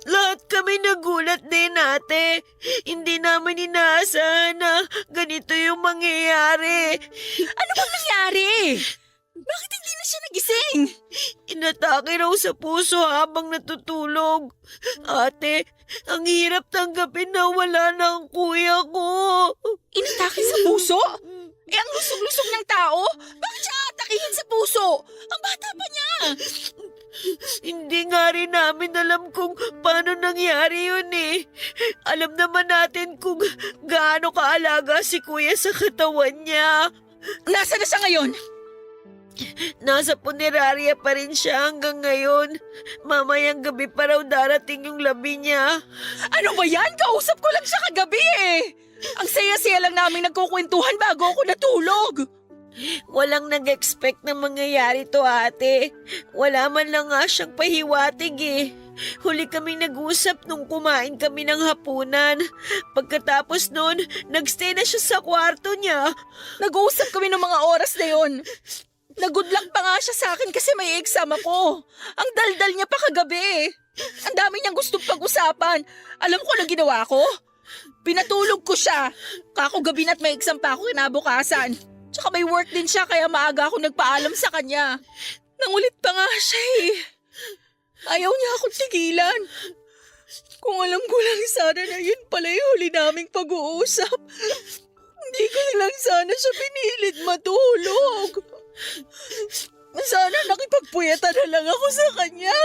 [SPEAKER 6] Lahat kami nagulat din, ate. Hindi namin inaasahan na ganito yung mangyayari.
[SPEAKER 4] Ano bang nangyari? Bakit hindi na siya nagising?
[SPEAKER 6] Inatake raw sa puso habang natutulog. Ate, ang hirap tanggapin na wala na ang kuya ko.
[SPEAKER 4] Inatake sa puso? Ang lusog-lusog ng tao? Bakit siya atakihin sa puso? Ang bata pa niya.
[SPEAKER 6] Hindi nga rin namin alam kung paano nangyari yun eh. Alam naman natin kung gaano kaalaga si kuya sa katawan niya.
[SPEAKER 4] Nasaan na siya ngayon?
[SPEAKER 6] Nasa punerarya pa rin siya hanggang ngayon. Mamayang gabi pa raw darating yung labi niya.
[SPEAKER 4] Ano ba yan? Kausap ko lang siya kagabi eh. Ang saya-saya lang namin nagkukwentuhan bago ako natulog.
[SPEAKER 6] Walang nag-expect na mangyayari to, ate. Wala man lang nga siyang pahiwatig eh. Huli kaming nag-usap nung kumain kami ng hapunan. Pagkatapos nun, nagstay na siya sa kwarto niya.
[SPEAKER 4] Nag-uusap kami ng mga oras na yon. Nag-good luck pa nga siya sa akin kasi may exam ako. Ang daldal niya pa kagabi. Ang dami niyang gustong pag-usapan. Alam ko na ginawa ko. Pinatulog ko siya. Kako gabi na't may exam pa ako kinabukasan. Tsaka may work din siya kaya maaga ako nagpaalam sa kanya. Nangulit pa nga siya eh. Ayaw niya akong tigilan. Kung alam ko lang sana na yun pala yung huli naming pag-uusap. Hindi ko na lang sana siya pinilit matulog. Sana nakipagpuyatan na lang ako sa kanya.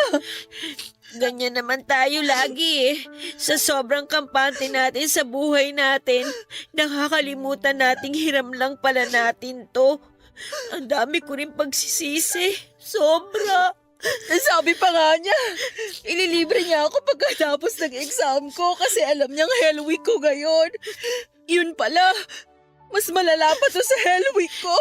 [SPEAKER 6] Ganyan naman tayo lagi eh. Sa sobrang kampante natin sa buhay natin, nakakalimutan nating hiram lang pala natin to. Ang dami ko rin pagsisisi. Sobra.
[SPEAKER 4] Sabi pa nga niya, ililibre niya ako pagkatapos ng exam ko kasi alam niyang hell week ko ngayon. Yun pala,
[SPEAKER 7] Mas malala pa to sa Hell Week ko.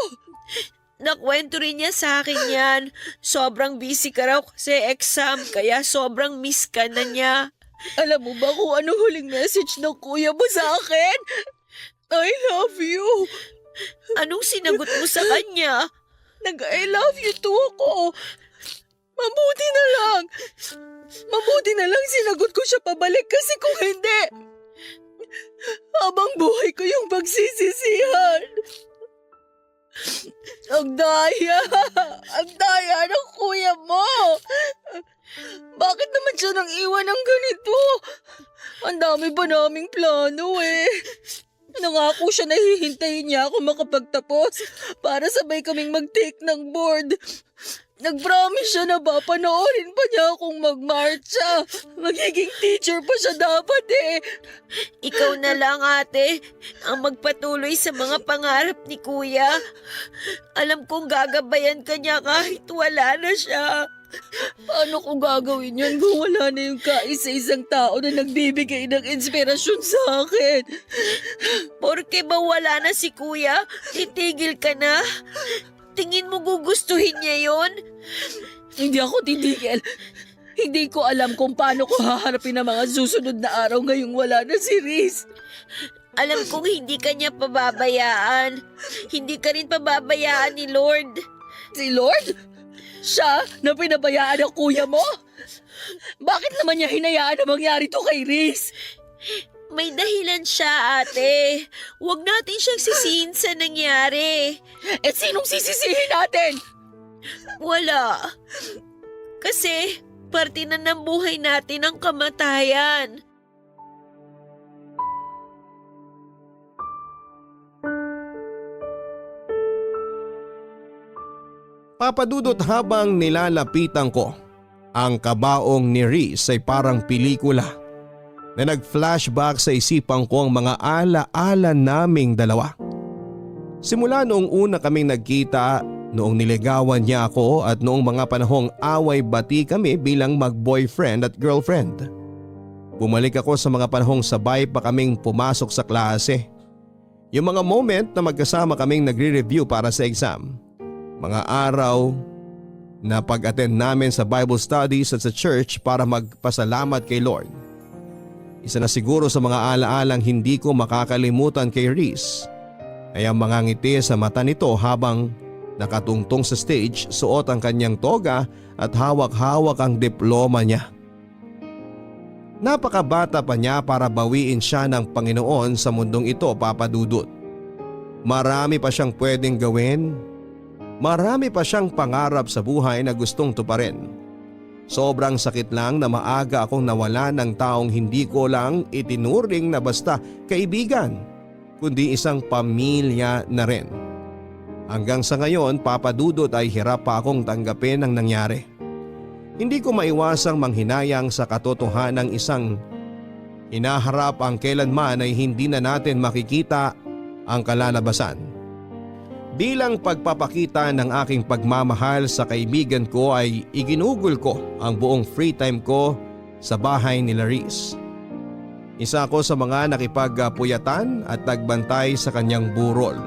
[SPEAKER 6] Nakwento rin niya sa akin yan. Sobrang busy ka raw kasi exam, kaya sobrang miss ka na niya.
[SPEAKER 7] Alam mo ba kung anong huling message ng kuya mo sa akin? I love you.
[SPEAKER 6] Anong sinagot mo sa kanya?
[SPEAKER 7] Nag-I love you too ako. Mabuti na lang sinagot ko siya pabalik kasi kung hindi, habang buhay ko yung pagsisisihan. Ang daya ng kuya mo. Bakit naman siya nang iwan ng ganito? Ang dami pa naming plano eh. Nangako siya na hihintayin niya ako makapagtapos para sabay kaming mag-take ng board. Nag-promise siya na ba panoorin pa niya akong magmarcha. Magiging teacher pa siya dapat eh.
[SPEAKER 6] Ikaw na lang ate, ang magpatuloy sa mga pangarap ni kuya. Alam kong gagabayan ka niya kahit wala na siya.
[SPEAKER 7] Paano ko gagawin yun kung wala na yung kaisa-isang tao na nagbibigay ng inspirasyon sa akin?
[SPEAKER 6] Porke ba wala na si kuya, titigil ka na? Tingin mo gugustuhin niya yon?
[SPEAKER 7] Hindi ako titigil. Hindi ko alam kung paano ko haharapin ang mga susunod na araw ngayong wala na si Riz.
[SPEAKER 6] Alam kong hindi ka niya pababayaan. Hindi ka rin pababayaan ni Lord.
[SPEAKER 7] Si Lord? Siya na pinabayaan ng kuya mo? Bakit naman niya hinayaan na mangyari to kay Riz?
[SPEAKER 6] May dahilan siya, ate. Huwag natin siyang sisihin sa nangyari.
[SPEAKER 7] Eh sinong sisisihin natin?
[SPEAKER 6] Wala. Kasi parte na ng buhay natin ang kamatayan.
[SPEAKER 3] Papadudot habang nilalapitan ko, ang kabaong ni Riz ay parang pelikula na nag-flashback sa isipan ko ang mga ala-ala naming dalawa. Simula noong una kaming nagkita, noong niligawan niya ako at noong mga panahong away-bati kami bilang mag-boyfriend at girlfriend. Bumalik ako sa mga panahong sabay pa kaming pumasok sa klase. Yung mga moment na magkasama kaming nagre-review para sa exam. Mga araw na pag-attend namin sa Bible studies at sa church para magpasalamat kay Lord. Isa na siguro sa mga alaalang hindi ko makakalimutan kay Riz ay ang mga ngiti sa mata nito habang nakatungtong sa stage, suot ang kanyang toga at hawak-hawak ang diploma niya. Napakabata pa niya para bawiin siya ng Panginoon sa mundong ito, Papa Dudut. Marami pa siyang pwedeng gawin. Marami pa siyang pangarap sa buhay na gustong tuparin. Sobrang sakit lang na maaga akong nawala ng taong hindi ko lang itinuring na basta kaibigan, kundi isang pamilya na rin. Hanggang sa ngayon, Papa Dudut, ay hirap pa akong tanggapin ang nangyari. Hindi ko maiwasang manghinayang sa katotohanang isang hinaharap ang kailanman ay hindi na natin makikita ang kalalabasan. Bilang pagpapakita ng aking pagmamahal sa kaibigan ko ay iginugol ko ang buong free time ko sa bahay ni Riz. Isa ako sa mga nakipagpuyatan at nagbantay sa kanyang burol.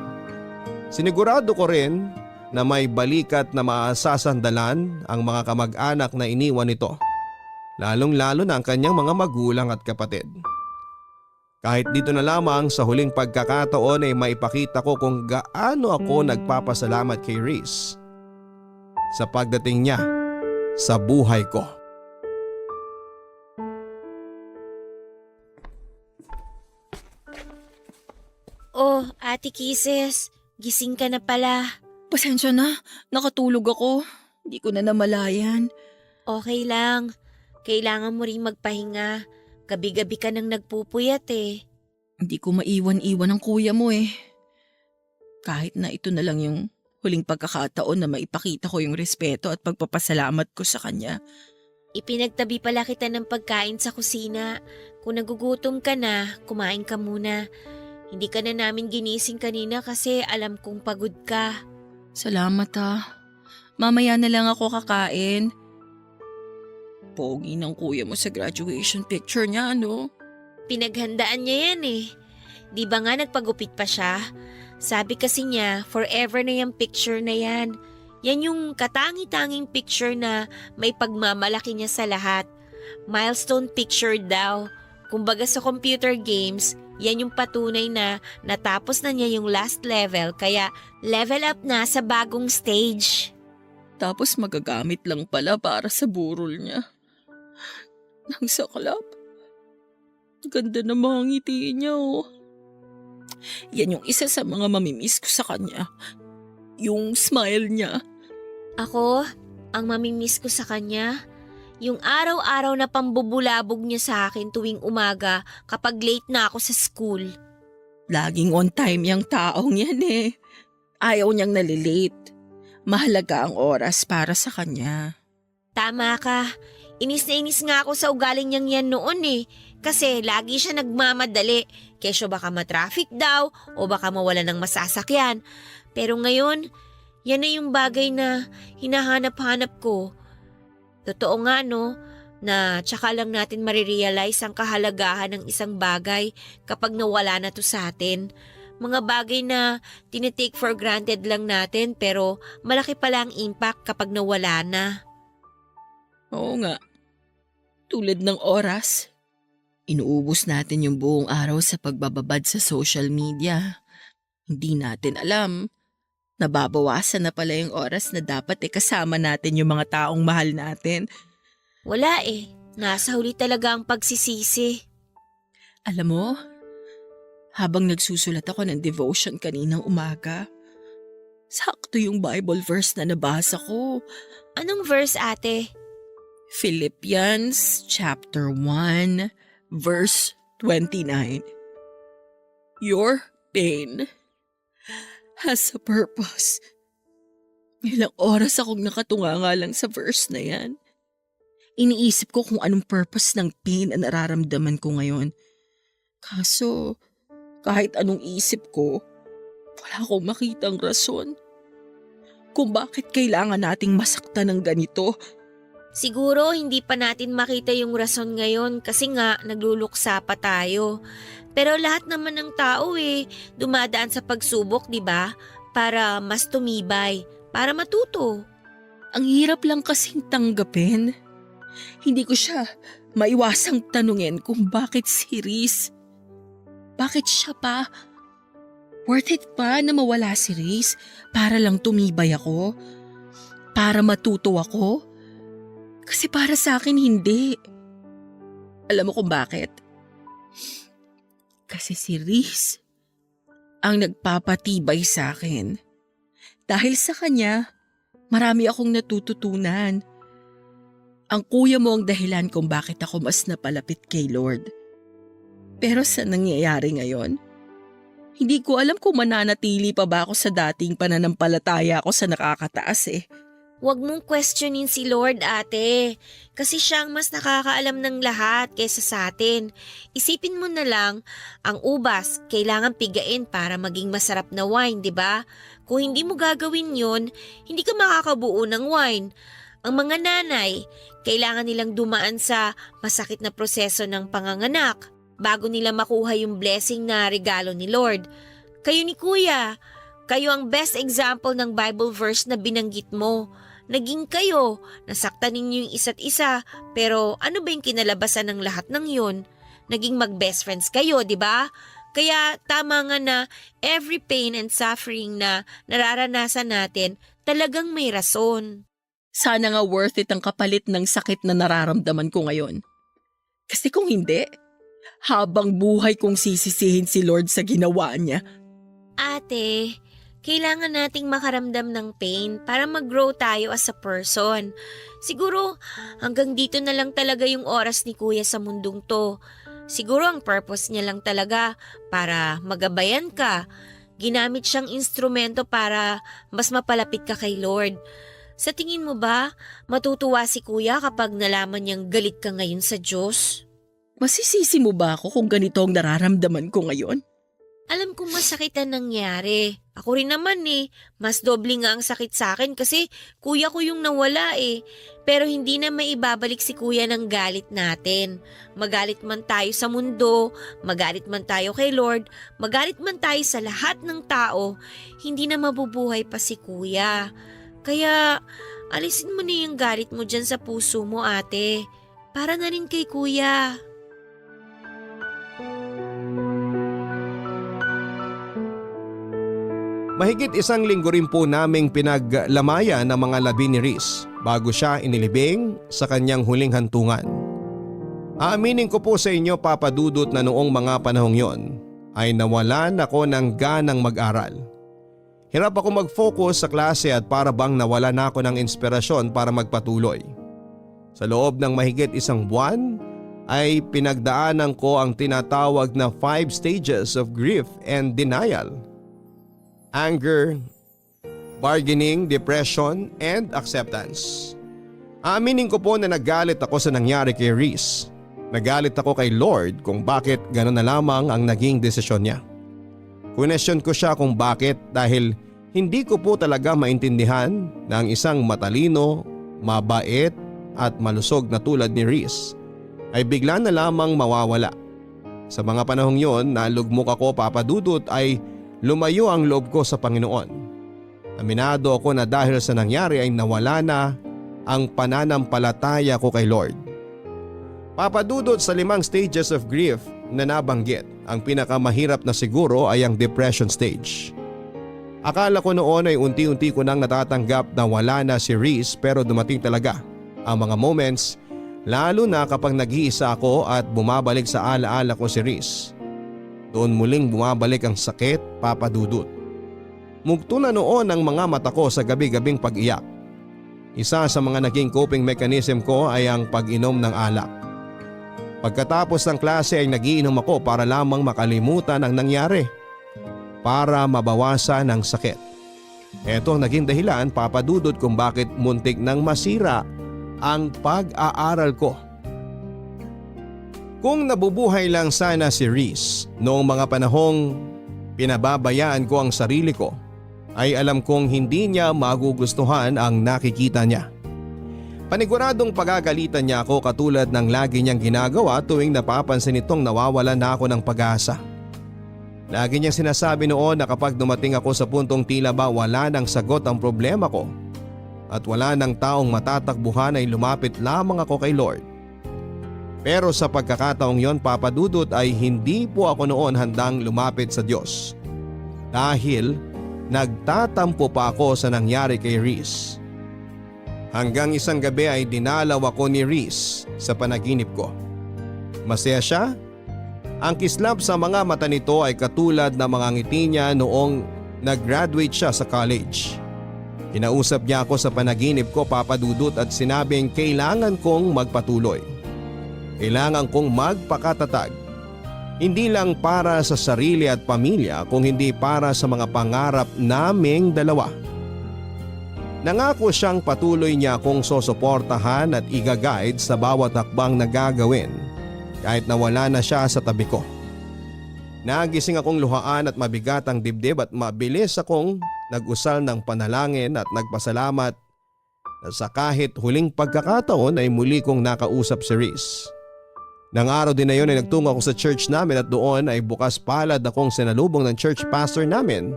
[SPEAKER 3] Sinigurado ko rin na may balikat na maasasandalan ang mga kamag-anak na iniwan nito, lalong-lalo na ang kanyang mga magulang at kapatid. Kahit dito na lamang sa huling pagkakataon ay maipakita ko kung gaano ako nagpapasalamat kay Riz sa pagdating niya sa buhay ko.
[SPEAKER 6] Oh, Ate Kisses, gising ka na pala.
[SPEAKER 4] Pasensya na, nakatulog ako. Hindi ko na namalayan.
[SPEAKER 6] Okay lang. Kailangan mo rin magpahinga. Gabi-gabi ka nang nagpupuyat eh.
[SPEAKER 4] Hindi ko maiwan-iwan ang kuya mo eh. Kahit na ito na lang yung huling pagkakataon na maipakita ko yung respeto at pagpapasalamat ko sa kanya.
[SPEAKER 6] Ipinagtabi pala kita ng pagkain sa kusina. Kung nagugutom ka na, kumain ka muna. Hindi ka na namin ginising kanina kasi alam kong pagod ka.
[SPEAKER 4] Salamat ah. Mamaya na lang ako kakain. Pogi ng kuya mo sa graduation picture niya, ano?
[SPEAKER 6] Pinaghandaan niya yan eh. Di ba nga nagpagupit pa siya? Sabi kasi niya, forever na yung picture na yan. Yan yung katangi-tanging picture na may pagmamalaki niya sa lahat. Milestone picture daw. Kumbaga sa computer games, yan yung patunay na natapos na niya yung last level kaya level up na sa bagong stage.
[SPEAKER 7] Tapos magagamit lang pala para sa burol niya. Nang saklap. Ganda ng mga ngiti niya oh. Yan yung isa sa mga mamimiss ko sa kanya. Yung smile niya.
[SPEAKER 6] Ako, ang mamimiss ko sa kanya, yung araw-araw na pambubulabog niya sa akin tuwing umaga kapag late na ako sa school.
[SPEAKER 7] Laging on time yung taong yan eh. Ayaw niyang nalilate. Mahalaga ang oras para sa kanya.
[SPEAKER 6] Tama ka. Inis na inis nga ako sa ugaling niyang yan noon eh. Kasi lagi siya nagmamadali. Kesyo baka matraffic daw o baka mawala ng masasakyan. Pero ngayon, yan na yung bagay na hinahanap-hanap ko. Totoo nga no, na tsaka lang natin marirealize ang kahalagahan ng isang bagay kapag nawala na to sa atin. Mga bagay na tinitake for granted lang natin pero malaki pala ang impact kapag nawala na.
[SPEAKER 7] Oo nga. Tulad ng oras. Inuubos natin yung buong araw sa pagbababad sa social media. Hindi natin alam. Nababawasan na pala yung oras na dapat kasama natin yung mga taong mahal natin.
[SPEAKER 6] Wala eh. Nasa huli talaga ang pagsisisi.
[SPEAKER 7] Alam mo, habang nagsusulat ako ng devotion kaninang umaga, sakto yung Bible verse na nabasa ko.
[SPEAKER 6] Anong verse ate?
[SPEAKER 7] Philippians chapter 1 verse 29. Your pain has a purpose. Ilang oras akong nakatunganga lang sa verse na yan. Iniisip ko kung anong purpose ng pain na nararamdaman ko ngayon. Kaso, kahit anong isip ko, wala akong makitang rason. Kung bakit kailangan nating masaktan ng ganito.
[SPEAKER 6] Siguro hindi pa natin makita yung rason ngayon kasi nga nagluluksa pa tayo. Pero lahat naman ng tao dumadaan sa pagsubok, di ba? Para mas tumibay, para matuto.
[SPEAKER 7] Ang hirap lang kasing tanggapin. Hindi ko siya maiwasang tanungin kung bakit si Riz. Bakit siya pa? Worth it pa na mawala si Riz para lang tumibay ako? Para matuto ako? Kasi para sa akin hindi. Alam mo kung bakit? Kasi si Riz ang nagpapatibay sa akin. Dahil sa kanya, marami akong natututunan. Ang kuya mo ang dahilan kung bakit ako mas napalapit kay Lord. Pero sa nangyayari ngayon, hindi ko alam kung mananatili pa ba ako sa dating pananampalataya ko sa nakakataas.
[SPEAKER 6] Huwag mong questionin si Lord, ate. Kasi siya ang mas nakakaalam ng lahat kaysa sa atin. Isipin mo na lang, ang ubas kailangan pigain para maging masarap na wine, di ba? Kung hindi mo gagawin yun, hindi ka makakabuo ng wine. Ang mga nanay, kailangan nilang dumaan sa masakit na proseso ng panganganak bago nila makuha yung blessing na regalo ni Lord. Kayo ni Kuya, kayo ang best example ng Bible verse na binanggit mo. Naging kayo, nasaktan ninyo yung isa't isa, pero ano ba yung kinalabasan ng lahat ng yun? Naging mag-best friends kayo, di ba? Kaya tama nga na every pain and suffering na nararanasan natin talagang may rason.
[SPEAKER 7] Sana nga worth it ang kapalit ng sakit na nararamdaman ko ngayon. Kasi kung hindi, habang buhay kong sisisihin si Lord sa ginawa niya.
[SPEAKER 6] Ate, kailangan nating makaramdam ng pain para mag-grow tayo as a person. Siguro hanggang dito na lang talaga yung oras ni Kuya sa mundong to. Siguro ang purpose niya lang talaga para magabayan ka. Ginamit siyang instrumento para mas mapalapit ka kay Lord. Sa tingin mo ba, matutuwa si Kuya kapag nalaman niyang galit ka ngayon sa Diyos?
[SPEAKER 7] Masisisi mo ba ako kung ganito ang nararamdaman ko ngayon?
[SPEAKER 6] Alam kong masakit ang nangyari. Ako rin naman mas doble nga ang sakit sa akin kasi kuya ko yung nawala Pero hindi na maibabalik si kuya ng galit natin. Magalit man tayo sa mundo, magalit man tayo kay Lord, magalit man tayo sa lahat ng tao, hindi na mabubuhay pa si kuya. Kaya alisin mo na yung galit mo dyan sa puso mo, ate. Para na rin kay kuya.
[SPEAKER 3] Mahigit 1 linggo rin po naming pinaglamayan ng mga labi ni Riz bago siya inilibing sa kanyang huling hantungan. Aaminin ko po sa inyo, Papa Dudut, na noong mga panahong yon ay nawalan ako ng ganang mag-aral. Hirap ako mag-focus sa klase at para bang nawala na ako ng inspirasyon para magpatuloy. Sa loob ng mahigit 1 buwan ay pinagdaanan ko ang tinatawag na 5 stages of grief and denial. Anger, bargaining, depression, and acceptance. Aminin ko po na nagalit ako sa nangyari kay Riz. Nagalit ako kay Lord kung bakit gano'n na lamang ang naging desisyon niya. Question ko siya kung bakit dahil hindi ko po talaga maintindihan na ang isang matalino, mabait at malusog na tulad ni Riz ay bigla na lamang mawawala. Sa mga panahong yon na lugmok ako, Papa Dudut, ay lumayo ang loob ko sa Panginoon. Aminado ako na dahil sa nangyari ay nawala na ang pananampalataya ko kay Lord. Papa Dudut, sa 5 stages of grief na nabanggit, ang pinakamahirap na siguro ay ang depression stage. Akala ko noon ay unti-unti ko nang natatanggap na wala na si Riz, pero dumating talaga ang mga moments, lalo na kapag nag-iisa ako at bumabalik sa alaala ko si Riz. Doon muling bumabalik ang sakit, Papa Dudut. Mugto na noon ang mga mata ko sa gabi-gabing pag-iyak. Isa sa mga naging coping mechanism ko ay ang pag-inom ng alak. Pagkatapos ng klase ay nagiinom ako para lamang makalimutan ang nangyari. Para mabawasan ang sakit. Ito ang naging dahilan, Papa Dudut, kung bakit muntik nang masira ang pag-aaral ko. Kung nabubuhay lang sana si Riz noong mga panahong pinababayaan ko ang sarili ko, ay alam kong hindi niya magugustuhan ang nakikita niya. Paniguradong pagagalitan niya ako katulad ng lagi niyang ginagawa tuwing napapansin itong nawawalan na ako ng pag-asa. Lagi niyang sinasabi noon na kapag dumating ako sa puntong tila ba wala nang sagot ang problema ko at wala nang taong matatakbuhan ay lumapit lamang ako kay Lord. Pero sa pagkakataong yon, Papa Dudut, ay hindi po ako noon handang lumapit sa Diyos. Dahil nagtatampo pa ako sa nangyari kay Riz. Hanggang isang gabi ay dinalaw ako ni Riz sa panaginip ko. Masaya siya. Ang kislap sa mga mata nito ay katulad ng mga ngiti niya noong nag-graduate siya sa college. Kinausap niya ako sa panaginip ko, Papa Dudut, at sinabing kailangan kong magpatuloy. Kailangan kong magpakatatag. Hindi lang para sa sarili at pamilya, kung hindi para sa mga pangarap naming dalawa. Nangako siyang patuloy niya akong sosuportahan at i-guide sa bawat hakbang na gagawin kahit nawala na siya sa tabi ko. Nagising akong luhaan at mabigat ang dibdib at mabilis akong nag-usal ng panalangin at nagpasalamat na sa kahit huling pagkakataon ay muli kong nakausap si Riz. Nang araw din na yun ay nagtungo ako sa church namin at doon ay bukas palad akong sinalubong ng church pastor namin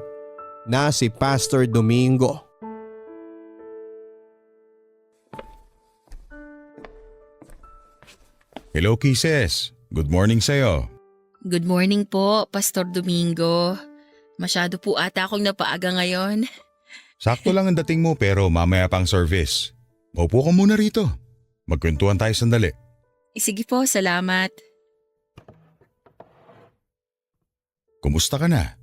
[SPEAKER 3] na si Pastor Domingo.
[SPEAKER 8] Hello, Kisses. Good morning sa'yo.
[SPEAKER 4] Good morning po, Pastor Domingo. Masyado po ata akong napaaga ngayon.
[SPEAKER 8] Sakto lang ang dating mo pero mamaya pang service. Maupo ka muna rito. Magkwentuhan tayo sandali.
[SPEAKER 4] Sige po, salamat.
[SPEAKER 8] Kumusta ka na?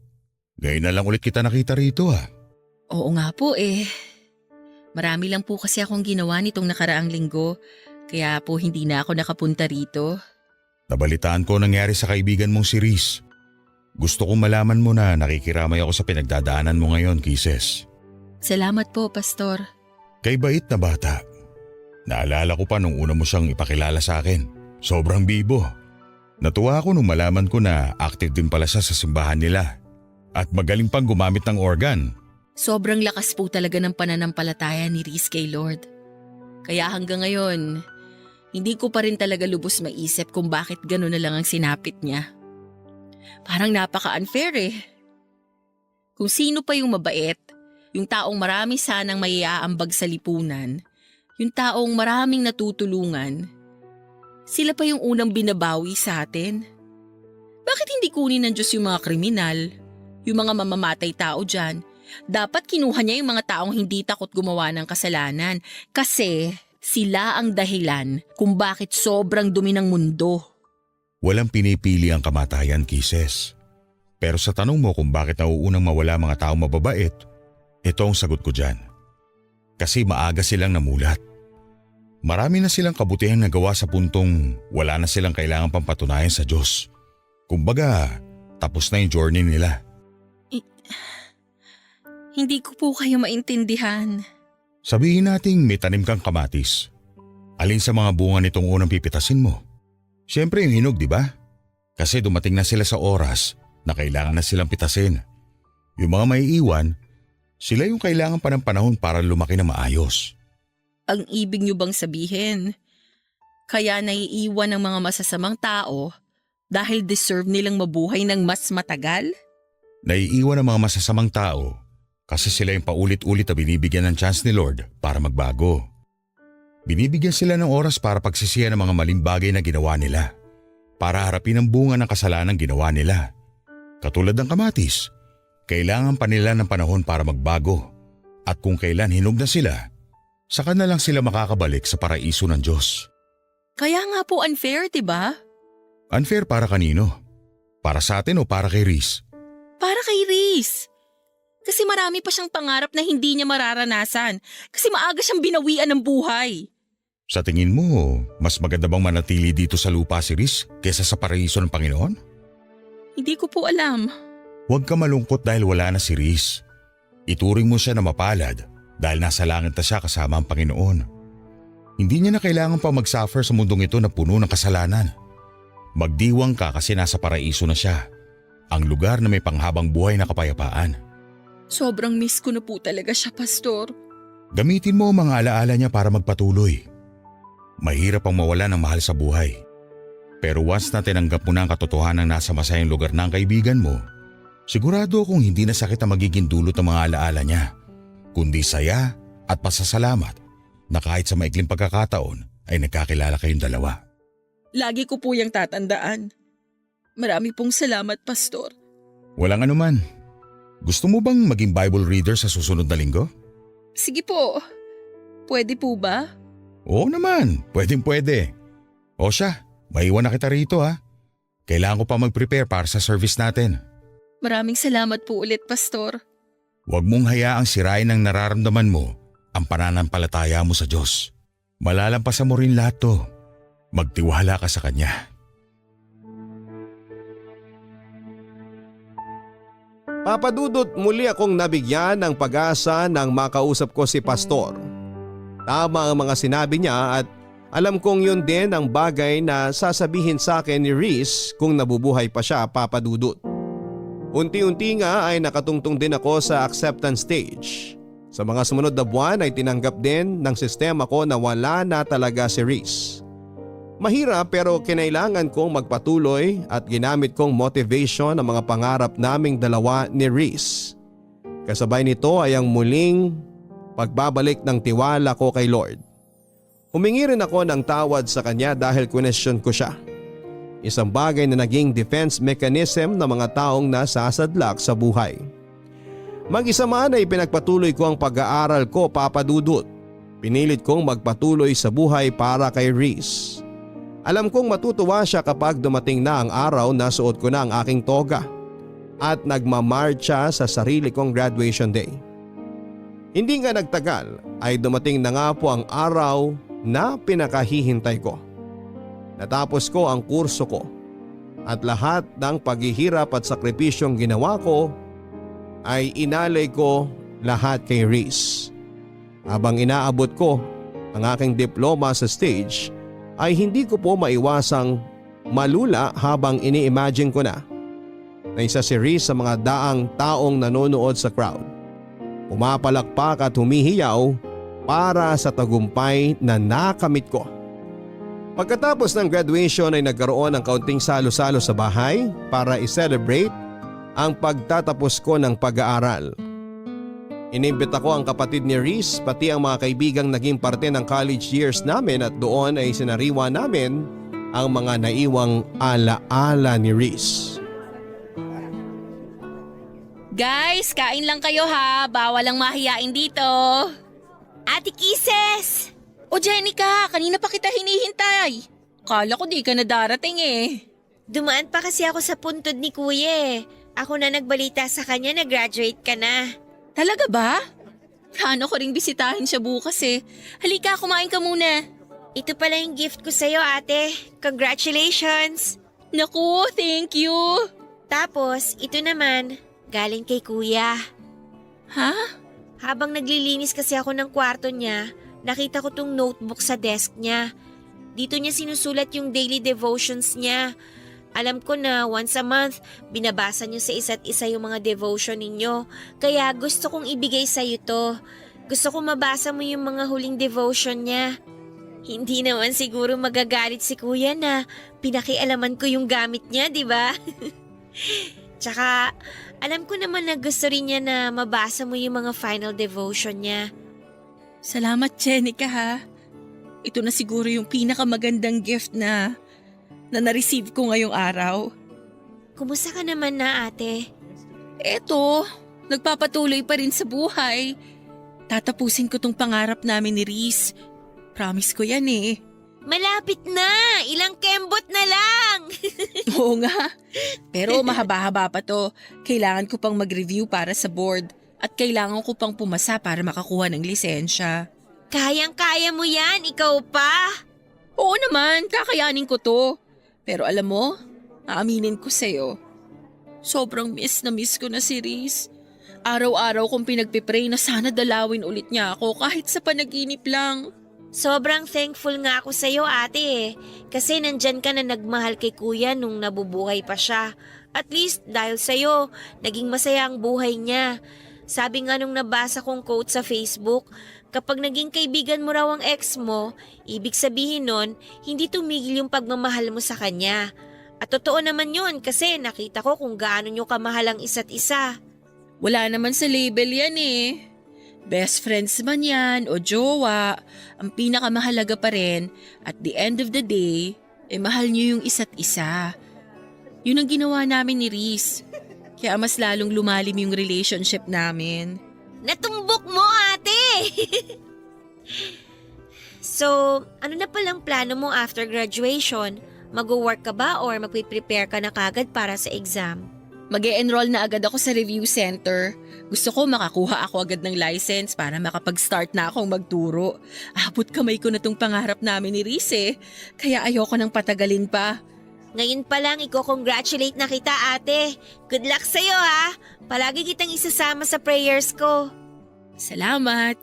[SPEAKER 8] Ngayon na lang ulit kita nakita rito
[SPEAKER 4] Oo nga po Marami lang po kasi akong ginawa nitong nakaraang linggo. Kaya po hindi na ako nakapunta rito.
[SPEAKER 8] Nabalitaan ko nangyari sa kaibigan mong si Riz. Gusto kong malaman mo na nakikiramay ako sa pinagdadaanan mo ngayon, Kisses.
[SPEAKER 4] Salamat po, Pastor.
[SPEAKER 8] Kay bait na bata. Naalala ko pa nung una mo siyang ipakilala sa akin. Sobrang bibo. Natuwa ako nung malaman ko na active din pala siya sa simbahan nila at magaling pang gumamit ng organ.
[SPEAKER 4] Sobrang lakas po talaga ng pananampalataya ni Reese kay Lord. Kaya hanggang ngayon, hindi ko pa rin talaga lubos maisip kung bakit gano'n na lang ang sinapit niya. Parang napaka-unfair eh. Kung sino pa yung mabait, yung taong marami sanang maiaambag sa lipunan, yung taong maraming natutulungan, sila pa yung unang binabawi sa atin. Bakit hindi kunin ng Diyos yung mga kriminal, yung mga mamamatay tao dyan? Dapat kinuha niya yung mga taong hindi takot gumawa ng kasalanan kasi sila ang dahilan kung bakit sobrang dumi ng mundo.
[SPEAKER 8] Walang pinipili ang kamatayan, Kisses. Pero sa tanong mo kung bakit nauunang mawala mga taong mababait, ito ang sagot ko dyan. Kasi maaga silang namulat. Marami na silang kabutihang nagawa sa puntong wala na silang kailangang pampatunayan sa Diyos. Kumbaga, tapos na yung journey nila.
[SPEAKER 4] Hindi ko po kayo maintindihan.
[SPEAKER 8] Sabihin nating may tanim kang kamatis. Alin sa mga bunga nitong unang pipitasin mo? Siyempre yung hinog, di ba? Kasi dumating na sila sa oras na kailangan na silang pitasin. Yung mga maiiwan, sila yung kailangan pa ng panahon para lumaki na maayos.
[SPEAKER 4] Ang ibig niyo bang sabihin, kaya naiiwan ng mga masasamang tao dahil deserve nilang mabuhay ng mas matagal?
[SPEAKER 8] Naiiwan ang mga masasamang tao kasi sila yung paulit-ulit na binibigyan ng chance ni Lord para magbago. Binibigyan sila ng oras para pagsisihan ng mga maling bagay na ginawa nila, para harapin ang bunga ng kasalanan ginawa nila. Katulad ng kamatis, kailangan pa nila ng panahon para magbago at kung kailan hinog na sila, saka na lang sila makakabalik sa paraiso ng Diyos.
[SPEAKER 4] Kaya nga po unfair, diba?
[SPEAKER 8] Unfair para kanino? Para sa atin o para kay Reese?
[SPEAKER 4] Para kay Reese. Kasi marami pa siyang pangarap na hindi niya mararanasan kasi maaga siyang binawian ng buhay.
[SPEAKER 8] Sa tingin mo, mas maganda bang manatili dito sa lupa si Reese kaysa sa paraiso ng Panginoon?
[SPEAKER 4] Hindi ko po alam.
[SPEAKER 8] Huwag ka malungkot dahil wala na si Reese. Ituring mo siya na mapalad dahil nasa langit na siya kasama ang Panginoon. Hindi niya na kailangan pa mag-suffer sa mundong ito na puno ng kasalanan. Magdiwang ka kasi nasa paraiso na siya, ang lugar na may panghabang buhay na kapayapaan.
[SPEAKER 4] Sobrang miss ko na po talaga siya, Pastor.
[SPEAKER 8] Gamitin mo ang mga alaala niya para magpatuloy. Mahirap ang mawala ng mahal sa buhay. Pero once na tinanggap mo na ang katotohanan nasa masayang lugar ng kaibigan mo, sigurado akong hindi na sakit ang magiging dulot ng mga alaala niya, kundi saya at pasasalamat na kahit sa maikling pagkakataon ay nagkakilala kayong dalawa.
[SPEAKER 4] Lagi ko po yung tatandaan. Marami pong salamat, Pastor.
[SPEAKER 8] Walang anuman. Gusto mo bang maging Bible reader sa susunod na linggo?
[SPEAKER 4] Sige po. Pwede po ba?
[SPEAKER 8] Oo naman, pwede. O siya, maiwan na kita rito ha. Kailangan ko pa mag-prepare para sa service natin.
[SPEAKER 4] Maraming salamat po ulit, Pastor.
[SPEAKER 8] Huwag mong hayaang sirain ang nararamdaman mo ang pananampalataya mo sa Diyos. Malalampasan mo rin lahat to. Magtiwala ka sa Kanya.
[SPEAKER 3] Papa Dudut, muli akong nabigyan ng pag-asa nang makausap ko si Pastor. Tama ang mga sinabi niya at alam kong yun din ang bagay na sasabihin sa akin ni Reese kung nabubuhay pa siya, Papa Dudut. Unti-unti nga ay nakatungtong din ako sa acceptance stage. Sa mga sumunod na buwan ay tinanggap din ng sistema ko na wala na talaga si Reese. Mahirap pero kinailangan kong magpatuloy at ginamit kong motivation ang mga pangarap naming dalawa ni Reese. Kasabay nito ay ang muling pagbabalik ng tiwala ko kay Lord. Humingi rin ako ng tawad sa kanya dahil question ko siya. Isang bagay na naging defense mechanism ng mga taong nasasadlak sa buhay. Mag-isa man ay pinagpatuloy ko ang pag-aaral ko, Papa Dudut. Pinilit kong magpatuloy sa buhay para kay Reese. Alam kong matutuwa siya kapag dumating na ang araw na suot ko na ang aking toga at nagmamarcha sa sarili kong graduation day. Hindi nga nagtagal ay dumating na nga po ang araw na pinakahihintay ko. Natapos ko ang kurso ko at lahat ng paghihirap at sakripisyong ginawa ko ay inalay ko lahat kay Reese. Habang inaabot ko ang aking diploma sa stage ay hindi ko po maiwasang malula habang ini-imagine ko na isa si Reese sa mga daang taong nanonood sa crowd. Pumapalakpak at humihiyaw para sa tagumpay na nakamit ko. Pagkatapos ng graduation ay nagkaroon ng kaunting salo-salo sa bahay para i-celebrate ang pagtatapos ko ng pag-aaral. Inimbita ko ang kapatid ni Reese pati ang mga kaibigang naging parte ng college years namin at doon ay sinariwa namin ang mga naiwang ala-ala ni Reese.
[SPEAKER 4] Guys, kain lang kayo ha. Bawal ang mahiyain dito.
[SPEAKER 6] Ate Kisses!
[SPEAKER 4] O Jenica, kanina pa kita hinihintay. Kala ko di ka na darating eh.
[SPEAKER 6] Dumaan pa kasi ako sa puntod ni Kuya eh. Ako na nagbalita sa kanya na graduate ka na.
[SPEAKER 4] Talaga ba? Plano ko ring bisitahin siya bukas eh. Halika, kumain ka muna.
[SPEAKER 6] Ito pala yung gift ko sa'yo, ate. Congratulations!
[SPEAKER 4] Naku, thank you.
[SPEAKER 6] Tapos, ito naman, galing kay Kuya.
[SPEAKER 4] Ha?
[SPEAKER 6] Habang naglilinis kasi ako ng kwarto niya, nakita ko tong notebook sa desk niya. Dito niya sinusulat yung daily devotions niya. Alam ko na once a month, binabasa niyo sa isa't isa yung mga devotion ninyo. Kaya gusto kong ibigay sa'yo to. Gusto kong mabasa mo yung mga huling devotion niya. Hindi naman siguro magagalit si Kuya na pinakialaman ko yung gamit niya, di ba? Tsaka, alam ko naman na gusto rin niya na mabasa mo yung mga final devotion niya.
[SPEAKER 4] Salamat, Jenica ha. Ito na siguro yung pinakamagandang gift na na-receive ko ngayong araw.
[SPEAKER 6] Kumusta ka naman na, ate?
[SPEAKER 4] Eto, nagpapatuloy pa rin sa buhay. Tatapusin ko tong pangarap namin ni Reese. Promise ko yan eh.
[SPEAKER 6] Malapit na! Ilang kembot na lang!
[SPEAKER 4] Oo nga. Pero mahaba-haba pa to. Kailangan ko pang mag-review para sa board. At kailangan ko pang pumasa para makakuha ng lisensya.
[SPEAKER 6] Kayang-kaya mo yan, ikaw pa!
[SPEAKER 4] Oo naman, kakayanin ko to. Pero alam mo, aaminin ko sa'yo. Sobrang miss ko na si Reese. Araw-araw kong pinagpipray na sana dalawin ulit niya ako kahit sa panaginip lang.
[SPEAKER 6] Sobrang thankful nga ako sa'yo, ate eh. Kasi nandyan ka na nagmahal kay Kuya nung nabubuhay pa siya. At least dahil sa'yo, naging masaya ang buhay niya. Sabi nga nung nabasa kong quote sa Facebook, kapag naging kaibigan mo raw ang ex mo, ibig sabihin nun, hindi tumigil yung pagmamahal mo sa kanya. At totoo naman yun kasi nakita ko kung gaano nyo kamahal ang isa't isa.
[SPEAKER 4] Wala naman sa label yan eh. Best friends man yan o jowa, ang pinakamahalaga pa rin, at the end of the day, mahal nyo yung isa't isa. Yun ang ginawa namin ni Reese. Kaya mas lalong lumalim yung relationship namin.
[SPEAKER 6] Natumbok mo, ate! So, ano na palang plano mo after graduation? Mag-work ka ba or magpe-prepare ka na kagad para sa exam?
[SPEAKER 4] Mag-e-enroll na agad ako sa review center. Gusto ko makakuha ako agad ng license para makapag-start na akong magturo. Abot kamay ko na tong pangarap namin ni Reese eh. Kaya ayoko nang patagalin pa.
[SPEAKER 6] Ngayon pa lang, i-congratulate na kita, ate. Good luck sa'yo, ha? Palagi kitang isasama sa prayers ko.
[SPEAKER 4] Salamat.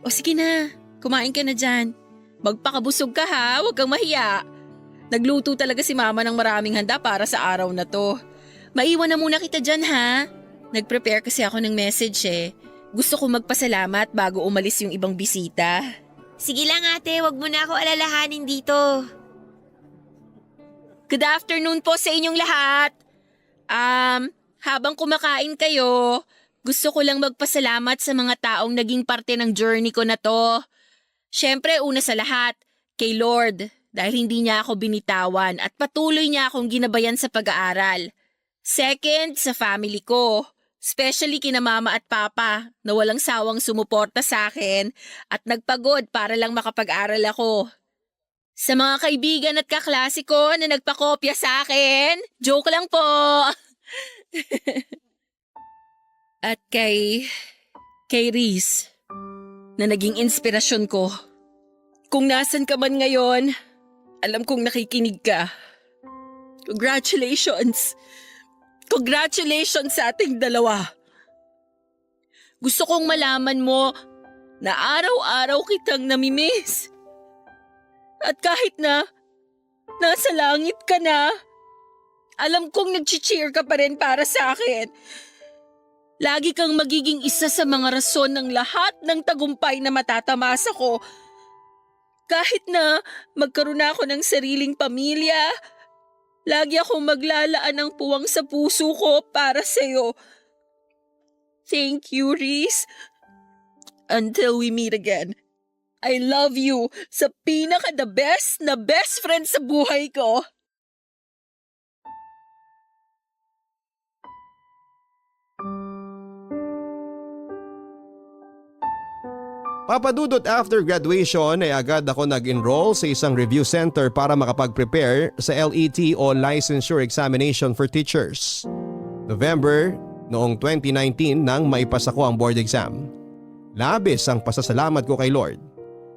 [SPEAKER 4] O sige na, kumain ka na dyan. Magpakabusog ka ha, huwag kang mahiya. Nagluto talaga si mama ng maraming handa para sa araw na to. Maiwan na muna kita dyan ha. Nag-prepare kasi ako ng message eh. Gusto ko magpasalamat bago umalis yung ibang bisita.
[SPEAKER 6] Sige lang, ate. Huwag mo na ako alalahanin dito.
[SPEAKER 4] Good afternoon po sa inyong lahat. Habang kumakain kayo, gusto ko lang magpasalamat sa mga taong naging parte ng journey ko na to. Siyempre, una sa lahat, kay Lord, dahil hindi niya ako binitawan at patuloy niya akong ginabayan sa pag-aaral. Second, sa family ko, especially kina mama at papa na walang sawang sumuporta sa akin at nagpagod para lang makapag-aral ako. Sa mga kaibigan at kaklase ko na nagpakopya sa akin, joke lang po. At kay Reese, na naging inspirasyon ko. Kung nasan ka man ngayon, alam kong nakikinig ka. Congratulations! Congratulations sa ating dalawa. Gusto kong malaman mo na araw-araw kitang namimiss. At kahit na
[SPEAKER 7] Nasa langit ka na. Alam kong nag-cheer ka pa rin para sa akin. Lagi kang magiging isa sa mga rason ng lahat ng tagumpay na matatamasa ko. Kahit na magkaroon ako ng sariling pamilya, lagi akong maglalaan ng puwang sa puso ko para sa'yo. Thank you, Reese. Until we meet again. I love you sa pinaka-the best na best friend sa buhay ko.
[SPEAKER 3] Papa Dudut, after graduation ay agad ako nag-enroll sa isang review center para makapag-prepare sa LET o Licensure Examination for Teachers. November noong 2019 nang maipasa ko ang board exam. Labis ang pasasalamat ko kay Lord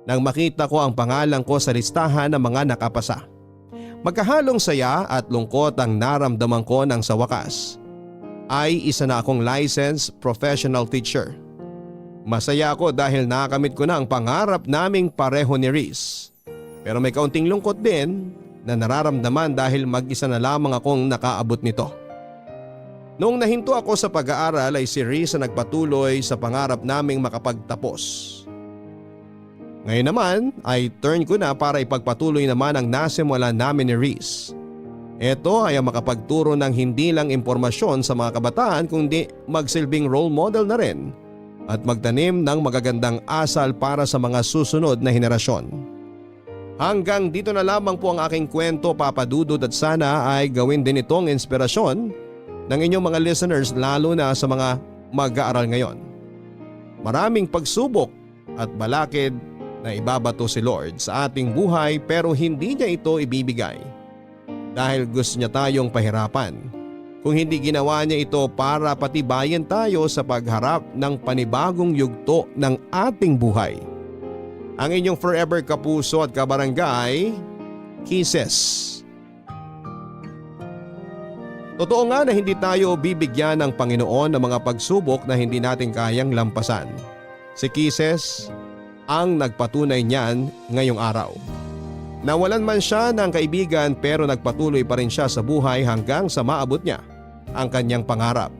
[SPEAKER 3] nang makita ko ang pangalan ko sa listahan ng mga nakapasa. Magkahalong saya at lungkot ang naramdaman ko nang sa wakas ay isa na akong licensed professional teacher. Masaya ako dahil nakamit ko na ang pangarap naming pareho ni Reese. Pero may kaunting lungkot din na nararamdaman dahil mag-isa na lamang akong nakaabot nito. Noong nahinto ako sa pag-aaral ay si Reese ang nagpatuloy sa pangarap naming makapagtapos. Ngayon naman ay turn ko na para ipagpatuloy naman ang nasimula namin ni Reese. Ito ay ang makapagturo ng hindi lang impormasyon sa mga kabataan kundi magsilbing role model na rin at magtanim ng magagandang asal para sa mga susunod na henerasyon. Hanggang dito na lamang po ang aking kwento, Papa Dudut, at sana ay gawin din itong inspirasyon ng inyong mga listeners lalo na sa mga mag-aaral ngayon. Maraming pagsubok at balakid na ibabato si Lord sa ating buhay pero hindi niya ito ibibigay dahil gusto niya tayong pahirapan. Kung hindi ginawa niya ito para patibayan tayo sa pagharap ng panibagong yugto ng ating buhay. Ang inyong forever kapuso at kabarangay, Kisses. Totoo nga na hindi tayo bibigyan ng Panginoon ng mga pagsubok na hindi natin kayang lampasan. Si Kisses ang nagpatunay niyan ngayong araw. Nawalan man siya ng kaibigan pero nagpatuloy pa rin siya sa buhay hanggang sa maabot niya ang kanyang pangarap.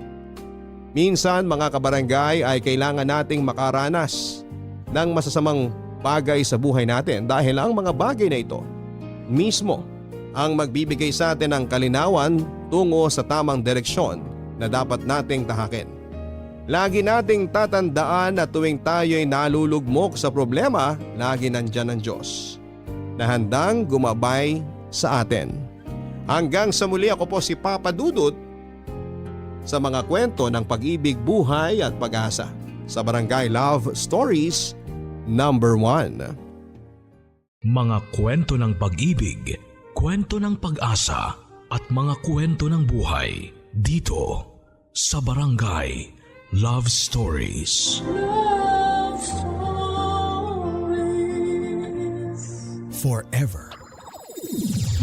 [SPEAKER 3] Minsan mga kabarangay ay kailangan nating makaranas ng masasamang bagay sa buhay natin dahil ang mga bagay na ito mismo ang magbibigay sa atin ng kalinawan tungo sa tamang direksyon na dapat nating tahakin. Lagi nating tatandaan na tuwing tayo'y nalulugmok sa problema, lagi nandyan ang Diyos na handang gumabay sa atin. Hanggang sa muli, ako po si Papa Dudut sa mga kwento ng pag-ibig, buhay at pag-asa sa Barangay Love Stories number 1.
[SPEAKER 1] Mga kwento ng pag-ibig, kwento ng pag-asa at mga kwento ng buhay dito sa Barangay Love Stories.
[SPEAKER 2] Love Stories.
[SPEAKER 9] Forever.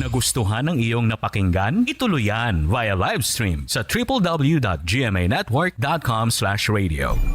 [SPEAKER 10] Nagustuhan ng iyong napakinggan? Ituloy yan via live stream sa www.gmanetwork.com/radio.